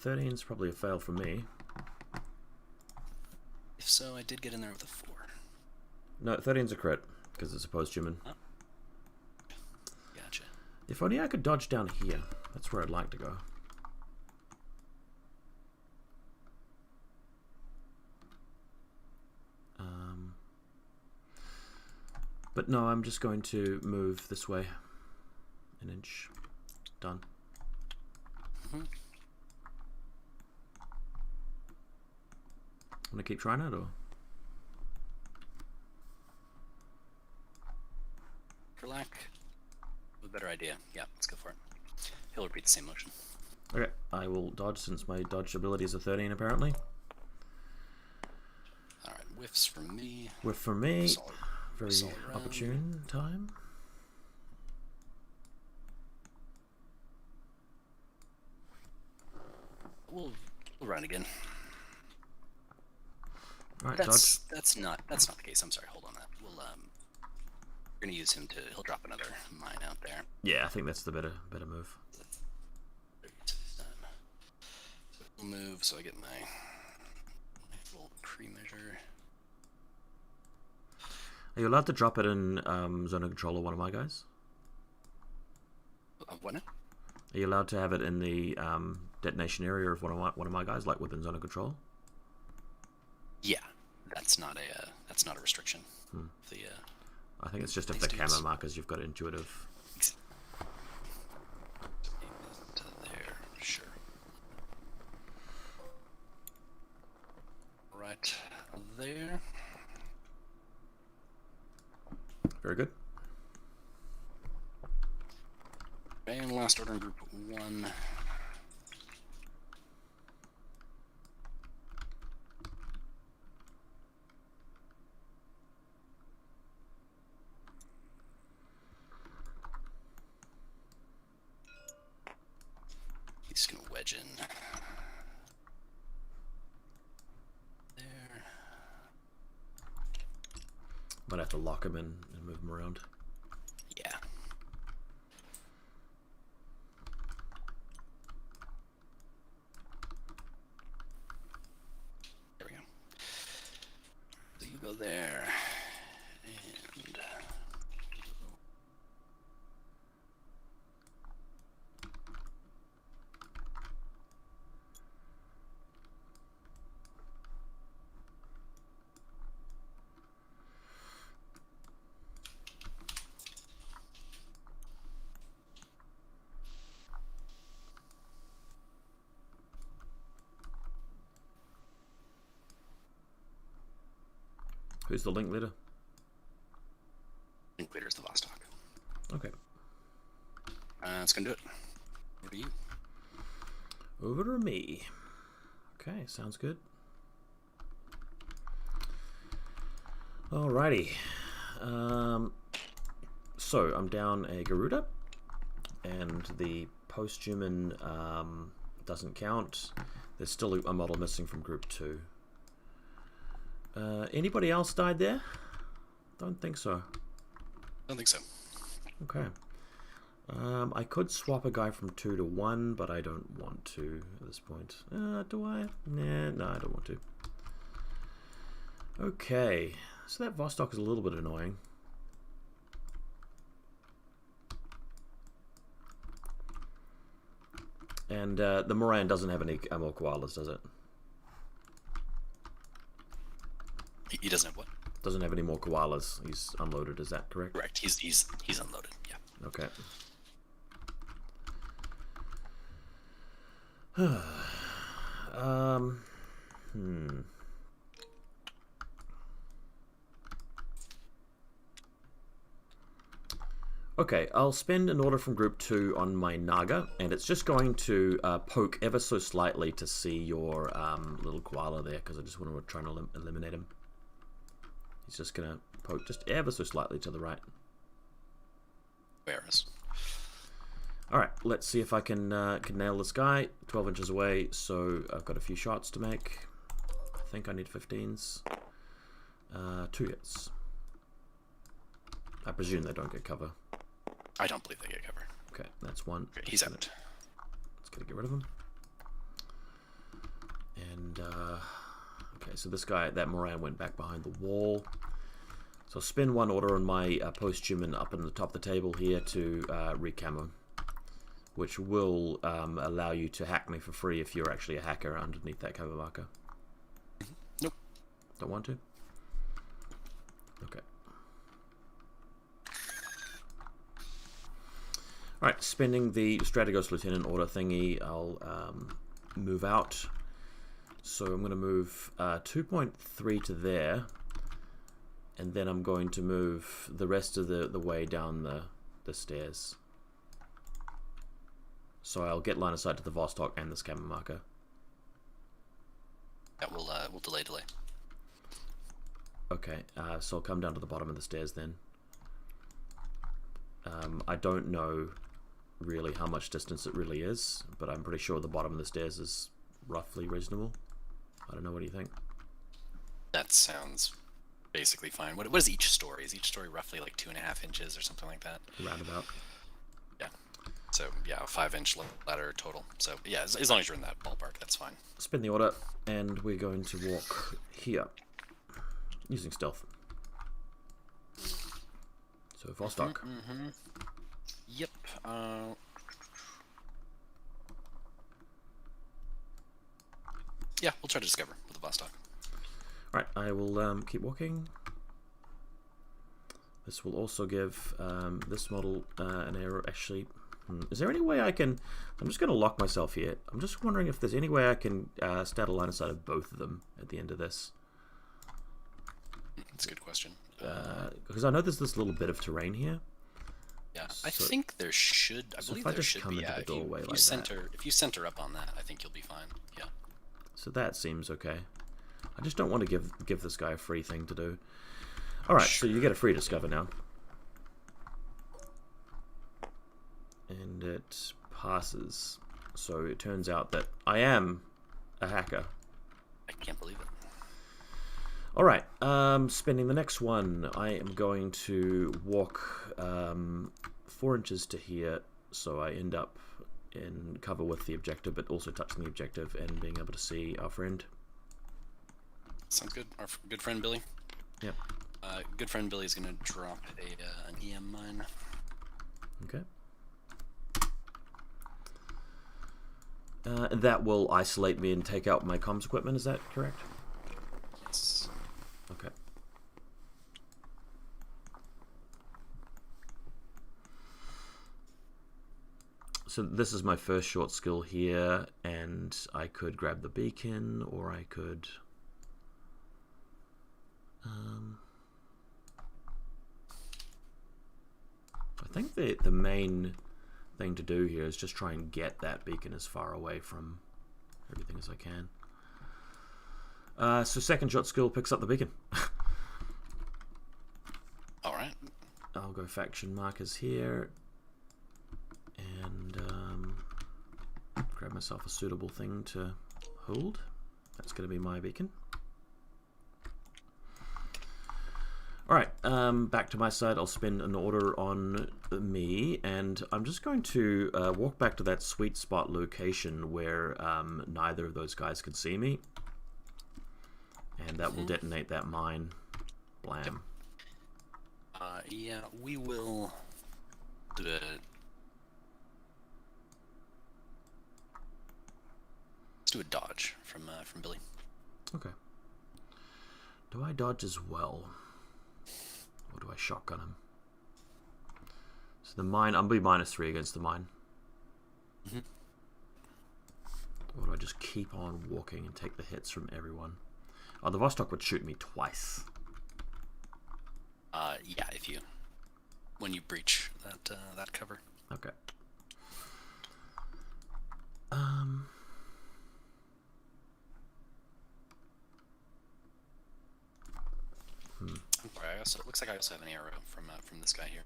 13's probably a fail for me. If so, I did get in there with a 4. No, 13's a crit because it's a post-human. Oh. Gotcha. If only I could dodge down here. That's where I'd like to go. But no, I'm just going to move this way. An inch. Done. Mm-hmm. Want to keep trying it, or? For lack of a better idea. Yeah, let's go for it. He'll repeat the same motion. Okay, I will dodge since my dodge ability is a 13 apparently. Alright, whiffs from me. Whiff from me. Very solid opportune time. We'll run again. Alright, That's dodge. not the case. I'm sorry. Hold on that. We're gonna use him to. He'll drop another mine out there. Yeah, I think that's the better move. We'll move so I get my little pre-measure. Are you allowed to drop it in zone of control of one of my guys? What now? Are you allowed to have it in the detonation area of one of my guys, like within zone of control? Yeah, that's not a restriction. The I think it's just if the camo markers you've got intuitive. There, sure. Right there. Very good. And last order in group 1. He's gonna wedge in. There. Might have to lock him in and move him around. Yeah. There we go. So you go there, and Who's the link leader? link leader is the Vostok. Okay. That's gonna do it. Over to you. Over to me. Okay, sounds good. Alrighty. So I'm down a Garuda, and the post-human doesn't count. There's still a model missing from group 2. Anybody else died there? Don't think so. Don't think so. Okay. I could swap a guy from 2 to 1, but I don't want to at this point. Do I? Nah, no, I don't want to. Okay. So that Vostok is a little bit annoying. And the Moran doesn't have any more koalas, does it? He doesn't have what? Doesn't have any more koalas. He's unloaded, is that correct? Correct. He's unloaded. Yeah. Okay. Hmm. Okay, I'll spend an order from group 2 on my Naga, and it's just going to poke ever so slightly to see your little koala there, because I just want to try and eliminate him. He's just going to poke just ever so slightly to the right. Whereas. Alright, let's see if I can nail this guy. 12 inches away, so I've got a few shots to make. I think I need 15s. 2 hits. I presume they don't get cover. I don't believe they get cover. Okay, that's one. Okay, he's out. Let's get rid of him. And, okay, so this guy, that Moran went back behind the wall. So I'll spin one order on my post-human up in the top of the table here to recamo, which will allow you to hack me for free if you're actually a hacker underneath that cover marker. Nope. Don't want to? Okay. Alright, spending the Strategos Lieutenant order thingy, I'll move out. So I'm going to move 2.3 to there, and then I'm going to move the rest of the way down the stairs. So I'll get line of sight to the Vostok and the scammer marker. That will delay. Okay, so I'll come down to the bottom of the stairs then. I don't know really how much distance it really is, but I'm pretty sure the bottom of the stairs is roughly reasonable. I don't know, what do you think? That sounds basically fine. What is each story? Is each story roughly like 2.5 inches or something like that? Roundabout. Yeah. So yeah, a 5-inch ladder total. So yeah, as long as you're in that ballpark, that's fine. Spin the order, and we're going to walk here using stealth. So Vostok. Yep. Yeah, we'll try to discover with the Vostok. Right, I will keep walking. This will also give this model an arrow. Actually, is there any way I can... I'm just going to lock myself here. I'm just wondering if there's any way I can start a line of sight of both of them at the end of this. That's a good question. Because I know there's this little bit of terrain here. Yeah, I think there should... I believe there should be. Yeah, if you center up on that, I think you'll be fine. Yeah. So that seems okay. I just don't want to give this guy a free thing to do. Alright, so you get a free discover now. And it passes. So it turns out that I am a hacker. I can't believe it. Alright, spending the next one, I am going to walk 4 inches to here, so I end up in cover with the objective, but also touching the objective and being able to see our friend. Sounds good. Our good friend Billy. Yep. Good friend Billy is going to drop an EM mine. Okay. That will isolate me and take out my comms equipment, is that correct? Yes. Okay. So this is my first short skill here, and I could grab the beacon, or I could... I think the main thing to do here is just try and get that beacon as far away from everything as I can. So second shot skill picks up the beacon. Alright. I'll go faction markers here and grab myself a suitable thing to hold. That's going to be my beacon. Alright, back to my side. I'll spin an order on me, and I'm just going to walk back to that sweet spot location where neither of those guys can see me. And that will detonate that mine. Blam. Yep. Yeah, we will do it. Let's do a dodge from Billy. Okay. Do I dodge as well? Or do I shotgun him? So the mine, I'll be -3 against the mine. Or do I just keep on walking and take the hits from everyone? Oh, the Vostok would shoot me twice. Yeah, when you breach that cover. Okay. I'm sorry, it looks like I also have an arrow from this guy here.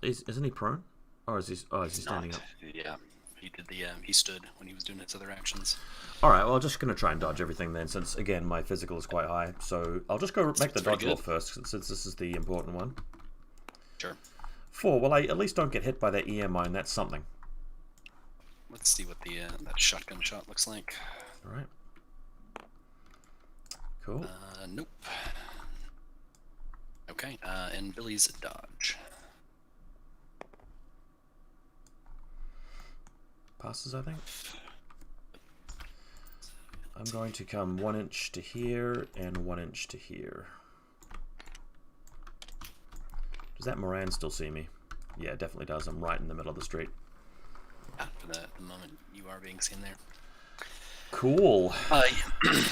Isn't he prone? Or is he? Oh, is he standing Not. up? Yeah, he did he stood when he was doing his other actions. All right. Well, I'm just gonna try and dodge everything then, since again my physical is quite high. So I'll just go make the dodge roll first, since this is the important one. Sure. 4. Well, I at least don't get hit by that EM mine. That's something. Let's see what the that shotgun shot looks like. All right. Cool. Nope. Okay. And Billy's dodge. Passes, I think. I'm going to come 1 inch to here and 1 inch to here. Does that Moran still see me? Yeah, it definitely does. I'm right in the middle of the street. For the moment you are being seen there. Cool.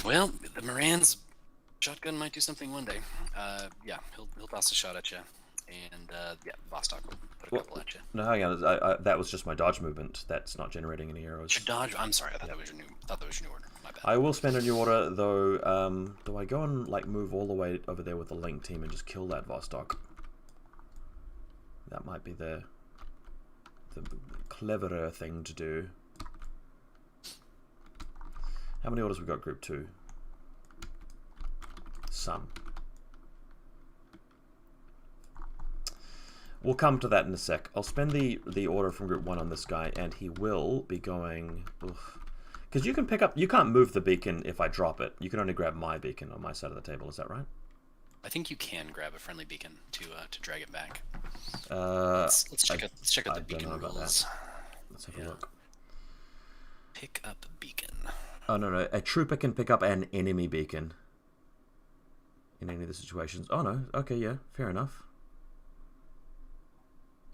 Well, the Moran's shotgun might do something one day. Yeah, he'll toss a shot at you, and yeah, Vostok will put a couple at you. No, hang on. That was just my dodge movement. That's not generating any arrows. Your dodge. I'm sorry. I thought that was your new order. My bad. I will spend a new order though. Do I go and like move all the way over there with the Link team and just kill that Vostok? That might be the cleverer thing to do. How many orders we got? Group 2. Some. We'll come to that in a sec. I'll spend the order from Group 1 on this guy, and he will be going. Because you can pick up. You can't move the beacon if I drop it. You can only grab my beacon on my side of the table. Is that right? I think you can grab a friendly beacon to drag it back. Let's check out the beacon rules. Let's have a look. Pick up beacon. Oh no, a trooper can pick up an enemy beacon in any of the situations. Oh no, okay, yeah, fair enough.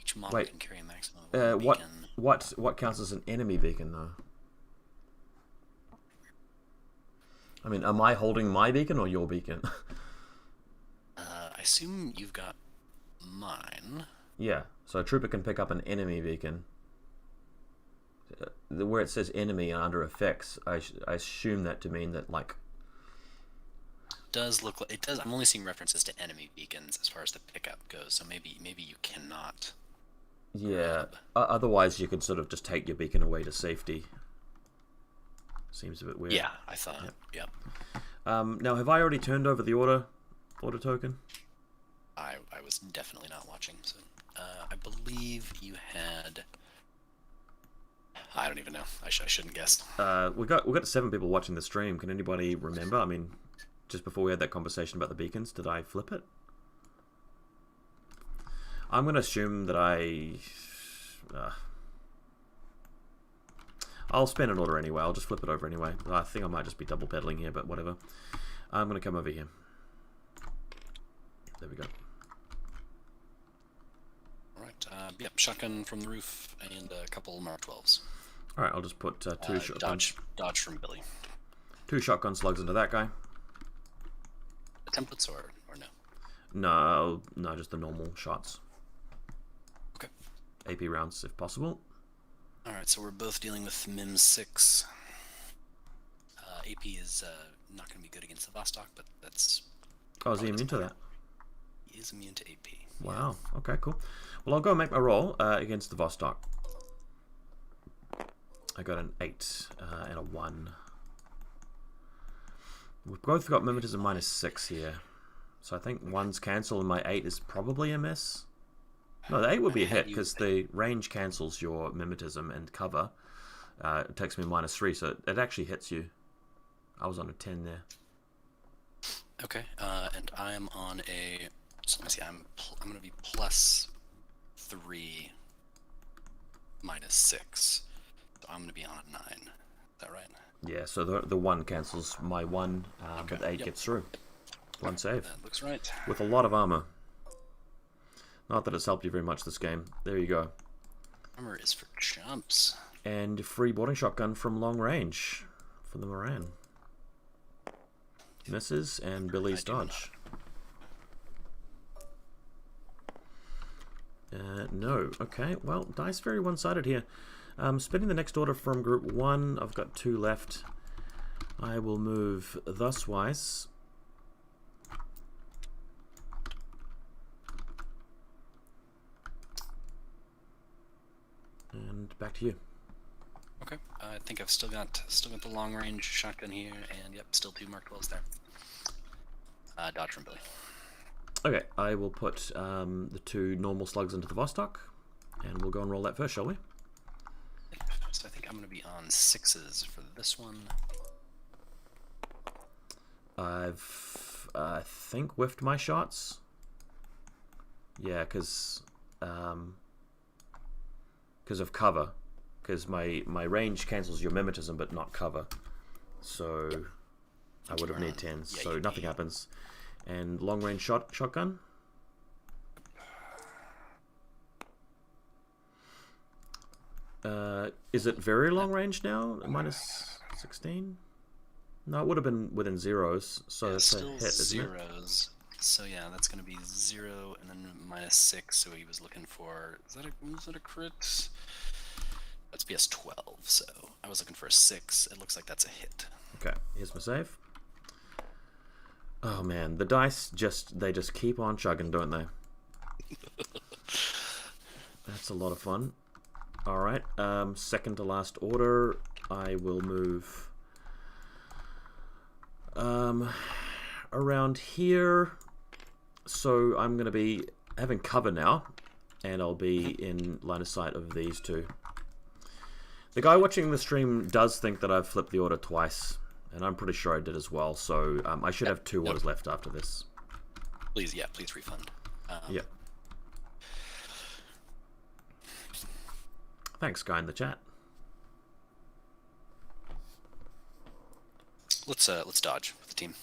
Each model can carry a maximum of one beacon. What counts as an enemy beacon though? I mean, am I holding my beacon or your beacon? I assume you've got mine. Yeah, so a trooper can pick up an enemy beacon. Where it says enemy and under effects, I assume that to mean that like. Does look like it does. I'm only seeing references to enemy beacons as far as the pickup goes. So maybe you cannot. Yeah. Otherwise, you could sort of just take your beacon away to safety. Seems a bit weird. Yeah, I thought. Yep. Now, have I already turned over the order token? I was definitely not watching. So I believe you had. I don't even know. I shouldn't guess. We got 7 people watching the stream. Can anybody remember? I mean, just before we had that conversation about the beacons, did I flip it? I'm going to assume that I'll spend an order anyway. I'll just flip it over anyway. I think I might just be double pedaling here, but whatever. I'm going to come over here. There we go. All right. Yep. Shotgun from the roof and a couple Mark 12s. All right. I'll just put 2 shotgun. Dodge from Billy. 2 shotgun slugs into that guy. The templates or no? No, just the normal shots. Okay. AP rounds if possible. All right. So we're both dealing with MIM 6. AP is not going to be good against the Vostok, but that's. Oh, is he immune to that? He is immune to AP. Wow. Okay, cool. Well, I'll go and make my roll against the Vostok. I got an 8 and a 1. We've both got mimetism -6 here. So I think 1's cancel and my 8 is probably a miss. No, the 8 would be a hit because the range cancels your mimetism and cover. It takes me -3, so it actually hits you. I was on a 10 there. Okay, and I'm on a. So let me see. I'm going to be +3 -6. So I'm going to be on a 9. Is that right? Yeah. So the 1 cancels my 1, but the 8 gets through. 1 save. That looks right. With a lot of armor. Not that it's helped you very much this game. There you go. Armor is for chumps. And free boarding shotgun from long range for the Moran. Misses, and Billy's dodge. No. Okay, well, dice very one-sided here. Spinning the next order from group 1. I've got 2 left. I will move thuswise. And back to you. Okay, I think I've still got the long range shotgun here, and yep, still 2 marked wells there. Dodge from Billy. Okay, I will put the 2 normal slugs into the Vostok, and we'll go and roll that first, shall we? So I think I'm going to be on 6s for this one. I think whiffed my shots. Yeah, because of cover. Because my range cancels your mimetism, but not cover. So I would have needed 10s. Yeah, so nothing happens. And long range shotgun. Is it very long range now? Minus 16? No, it would have been within zeros. So it's a hit, isn't it? Zeros. So yeah, that's going to be 0 and then minus 6. So he was looking for. Was that a crit? That's PS 12. So I was looking for a 6. It looks like that's a hit. Okay, here's my save. Oh man, the dice just keep on chugging, don't they? That's a lot of fun. All right, second to last order. I will move around here. So I'm going to be having cover now, and I'll be in line of sight of these 2. The guy watching the stream does think that I've flipped the order twice, and I'm pretty sure I did as well. So I should have 2 orders left after this. Please refund. Yeah. Thanks, guy in the chat. Let's dodge with the team.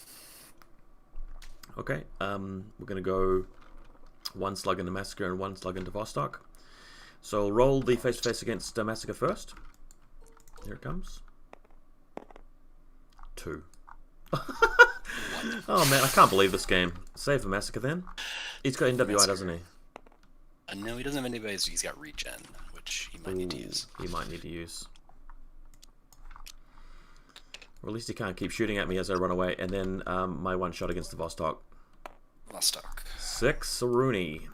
Okay, we're gonna go 1 slug into Massacre and 1 slug into Vostok. So I'll roll the face-to-face against Massacre first. Here it comes. 2. Oh man, I can't believe this game. Save for Massacre then. He's got NWI, doesn't he? No, he doesn't have anybody. He's got regen, which he might need to use. He might need to use. Or at least he can't keep shooting at me as I run away. And then my 1 shot against the Vostok. 6 Saruni.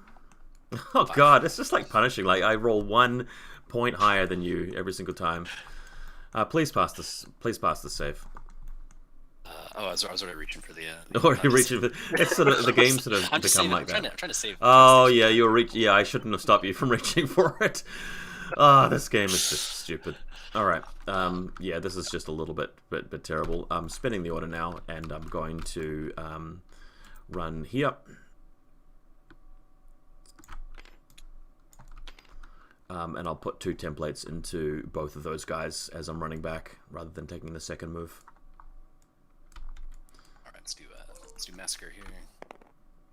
Oh 5. God, it's just like punishing. Like I roll 1 point higher than you every single time. Please pass this. Please pass the save. I was already reaching for the. Already reaching for. It's sort of the game sort of become like that. I'm trying to save. Oh yeah, you're reach. Yeah, I shouldn't have stopped you from reaching for it. This game is just stupid. All right. Yeah, this is just a little bit terrible. I'm spinning the order now, and I'm going to run here. And I'll put 2 templates into both of those guys as I'm running back, rather than taking the second move. All right, let's do Massacre here.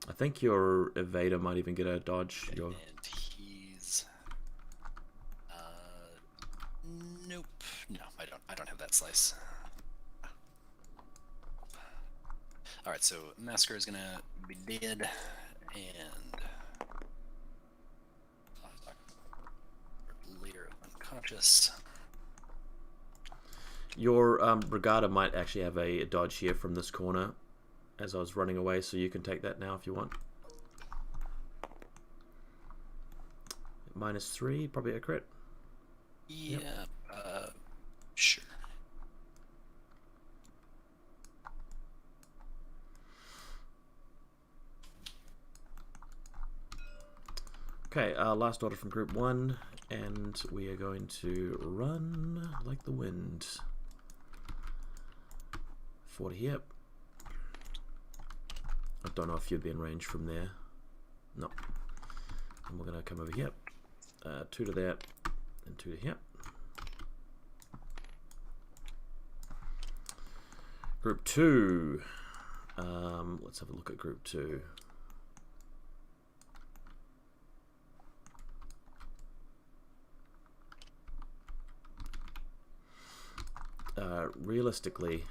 I think your evader might even get a dodge. And he's nope. No, I don't have that slice. All right, so Massacre is gonna be dead, and later unconscious. Your Brigada might actually have a dodge here from this corner as I was running away, so you can take that now if you want. -3, probably a crit. Yeah, yep. Sure. Okay, last order from group 1, and we are going to run like the wind. 40 here. I don't know if you'd be in range from there. No. And we're going to come over here. 2 to there, and 2 to here. Group 2. Let's have a look at group 2. realistically...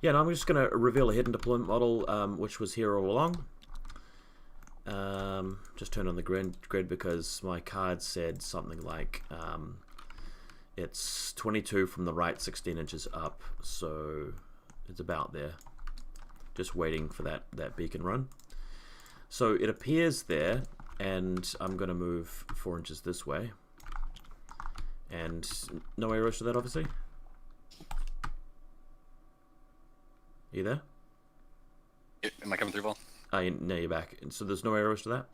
Yeah, no, I'm just going to reveal a hidden deployment model, which was here all along. Just turn on the grid because my card said something like it's 22 from the right, 16 inches up, so it's about there. Just waiting for that beacon run. So it appears there, and I'm going to move 4 inches this way. And no arrows to that, obviously. You there? Am I coming through, Vaul? No, you're back. So there's no arrows to that?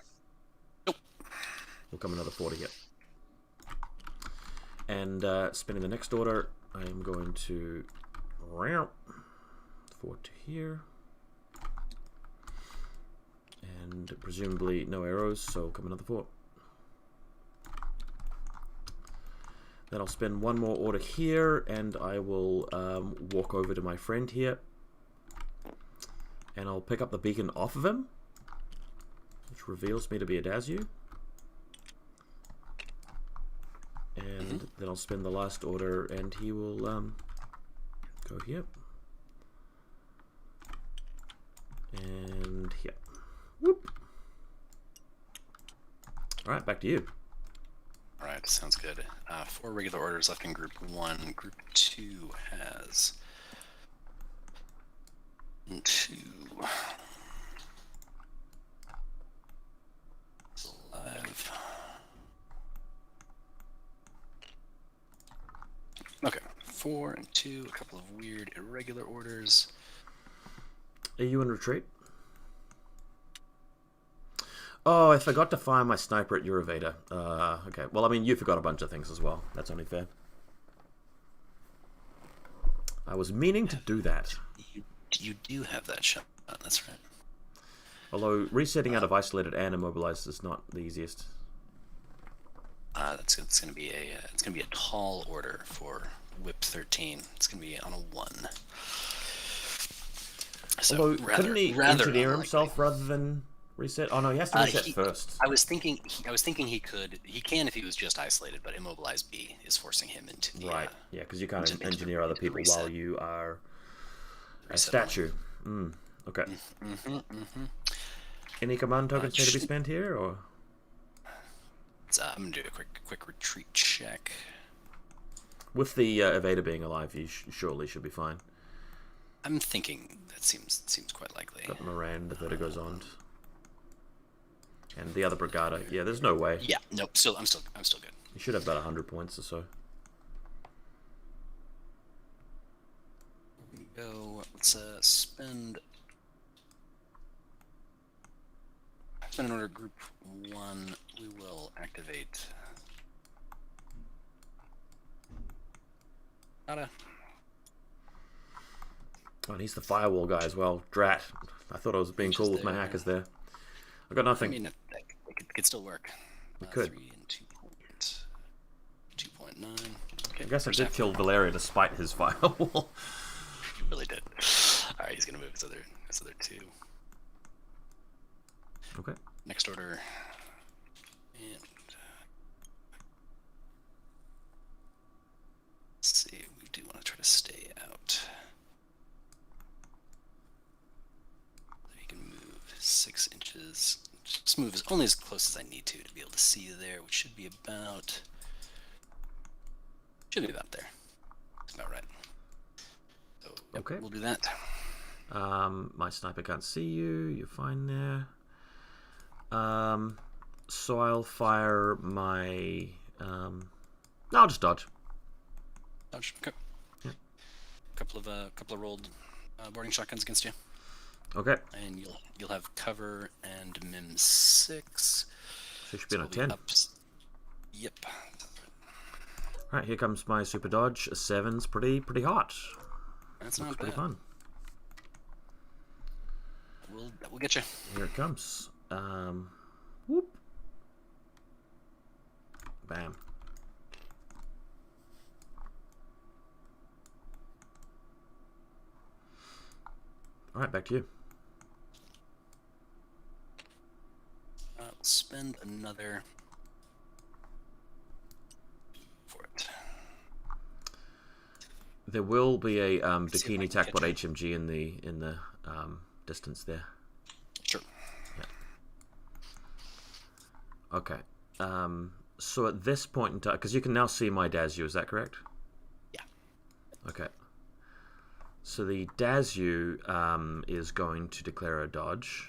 Nope. We'll come another 40 here. And spinning the next order, I am going to 4 to here. And presumably no arrows, so come another 4. Then I'll spin one more order here, and I will walk over to my friend here. And I'll pick up the beacon off of him, which reveals me to be a Dazu. And then I'll spin the last order, and he will go here. And here. Whoop. Alright, back to you. Alright, sounds good. 4 regular orders left in Group 1. Group 2 has... 2. Alive. Okay, 4 and 2, a couple of weird irregular orders. Are you in retreat? Oh, I forgot to fire my sniper at your evader. Okay, well, I mean, you forgot a bunch of things as well. That's only fair. I was meaning to do that. You do have that shot. That's right. Although resetting out of isolated and immobilized is not the easiest. It's gonna be a tall order for Whip 13. It's gonna be on a 1. So although couldn't he engineer unlikely. himself rather than reset? Oh no, he has to reset first. I was thinking he could. He can if he was just isolated, but immobilized B is forcing him into the right. Yeah, because you can't into engineer the other people reset. while you are a Reset statue. Okay. Any command tokens need to be spent here, or? I'm gonna do a quick retreat check. With the evader being alive, you surely should be fine. I'm thinking that seems quite likely. Got Moran, the evader goes on, and the other brigada. Yeah, there's no way. Yeah, nope. I'm still good. You should have about 100 points or so. Here we go. Let's spend an order Group 1. We will activate. Nada. Oh, and he's the firewall guy as well. Drat. I thought I was being cool with my hackers there. I got nothing. I mean, it could still work. It could. 3 and 2.9. Okay, I guess I first did half. kill Valeria despite his firewall. You really did. All right, he's gonna move his other 2. Okay. Next order. And let's see. We do want to try to stay out. You can move 6 inches. Just move only as close as I need to be able to see you there, which should be about there. That's about right. So yep, Okay. we'll do that. My sniper can't see you. You're fine there. So I'll fire my. No, I'll just dodge. Dodge. Okay. Yep. Couple of rolled boarding shotguns against you. Okay. And you'll have cover and Mim 6. So it should be on a 10. Yep. Alright, here comes my super dodge. A 7's pretty hot. That's Looks not pretty bad. fun. We'll get you. Here it comes. Whoop. Bam. Alright, back to you. Spend another for it. There will be a See if I bikini can TACbot catch HMG in the distance there. Sure. Okay. So at this point in time, because you can now see my Dazu, is that correct? Yeah. Okay. So the Dazu is going to declare a dodge.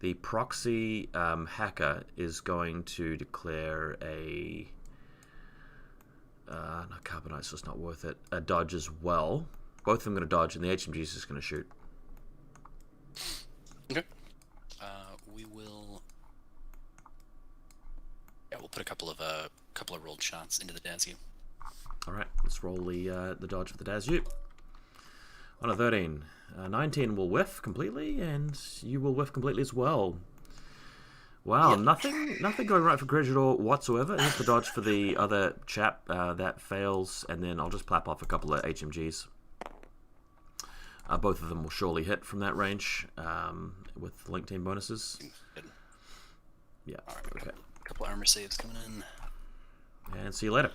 The proxy hacker is going to declare a... no, Carbonite's just not worth it. A dodge as well. Both of them going to dodge, and the HMG is just going to shoot. Okay. We will... Yeah, we'll put a couple of rolled shots into the Dazu. Alright, let's roll the dodge for the Dazu. On a 13. 19 will whiff completely, and you will whiff completely as well. Wow, Yep. nothing going right for Corregidor whatsoever. Here's the dodge for the other chap. That fails, and then I'll just plap off a couple of HMGs. Both of them will surely hit from that range with link team bonuses. Good. Yeah, Alright, okay. a couple armor saves coming in. And see you later.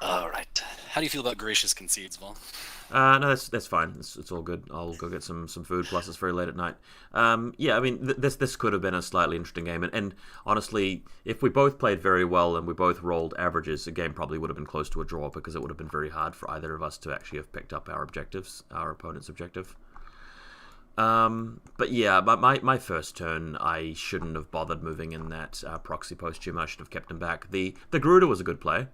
Alright. How do you feel about gracious concedes, Vaul? No, that's fine. It's all good. I'll go get some food. Plus, it's very late at night. Yeah, I mean, this could have been a slightly interesting game, and honestly, if we both played very well and we both rolled averages, the game probably would have been close to a draw because it would have been very hard for either of us to actually have picked up our objectives, our opponent's objective. But yeah, my first turn, I shouldn't have bothered moving in that proxy post-gym. I should have kept him back. The Garuda was a good play.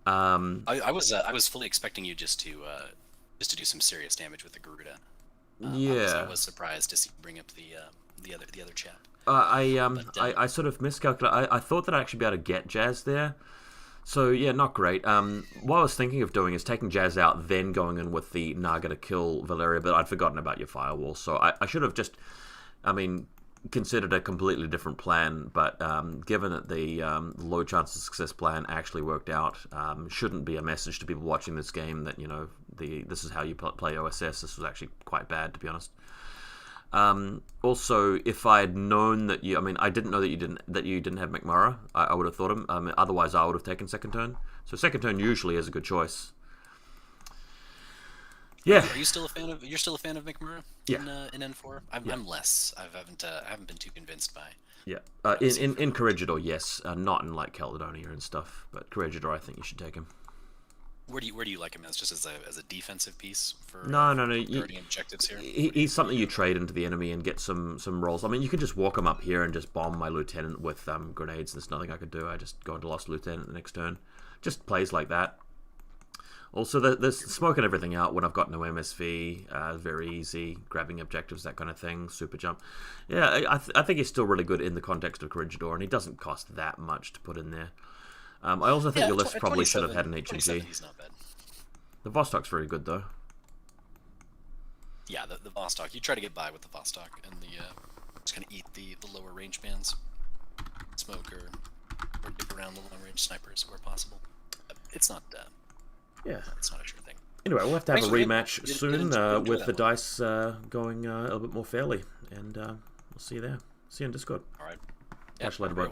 I was fully expecting you just to do some serious damage with the Garuda. I was surprised to see you bring up the other chap. I sort of miscalculated. I thought that I'd actually be able to get Jazz there. So yeah, not great. What I was thinking of doing is taking Jazz out, then going in with the Naga to kill Valeria, but I'd forgotten about your firewall. So I should have just, considered a completely different plan, but given that the low chance of success plan actually worked out, shouldn't be a message to people watching this game that, you know, this is how you play OSS. This was actually quite bad, to be honest. Also, if I had known that you, I didn't know that you didn't have McMurray. I would have thought him. Otherwise, I would have taken second turn. So second turn usually is a good choice. Yeah. Are you still a fan of? You're still a fan of McMurray in N4? I'm less. I haven't been too convinced by. Yeah. In Corregidor, yes. Not in like Caledonia and stuff, but Corregidor, I think you should take him. Where do you like him as? Just as a defensive piece for no. guarding objectives here? He's something you trade into the enemy and get some rolls. I mean, you could just walk him up here and just bomb my lieutenant with grenades. There's nothing I could do. I just go into Lost Lieutenant the next turn. Just plays like that. Also, there's smoking everything out when I've got no MSV. Very easy. Grabbing objectives, that kind of thing. Super jump. Yeah, I think he's still really good in the context of Corregidor, and he doesn't cost that much to put in there. I also think your list probably should have had an HMG. He's not bad. The Vostok's very good, though. Yeah, the Vostok. You try to get by with the Vostok, and just kind of eat the lower range bands. Smoke or dip around the long range snipers where possible. It's not... Yeah. It's not a sure thing. Anyway, we'll have to have a rematch soon with the one. dice going a little bit more fairly. And we'll see you there. See you on Discord. All right. Catch you later, bro.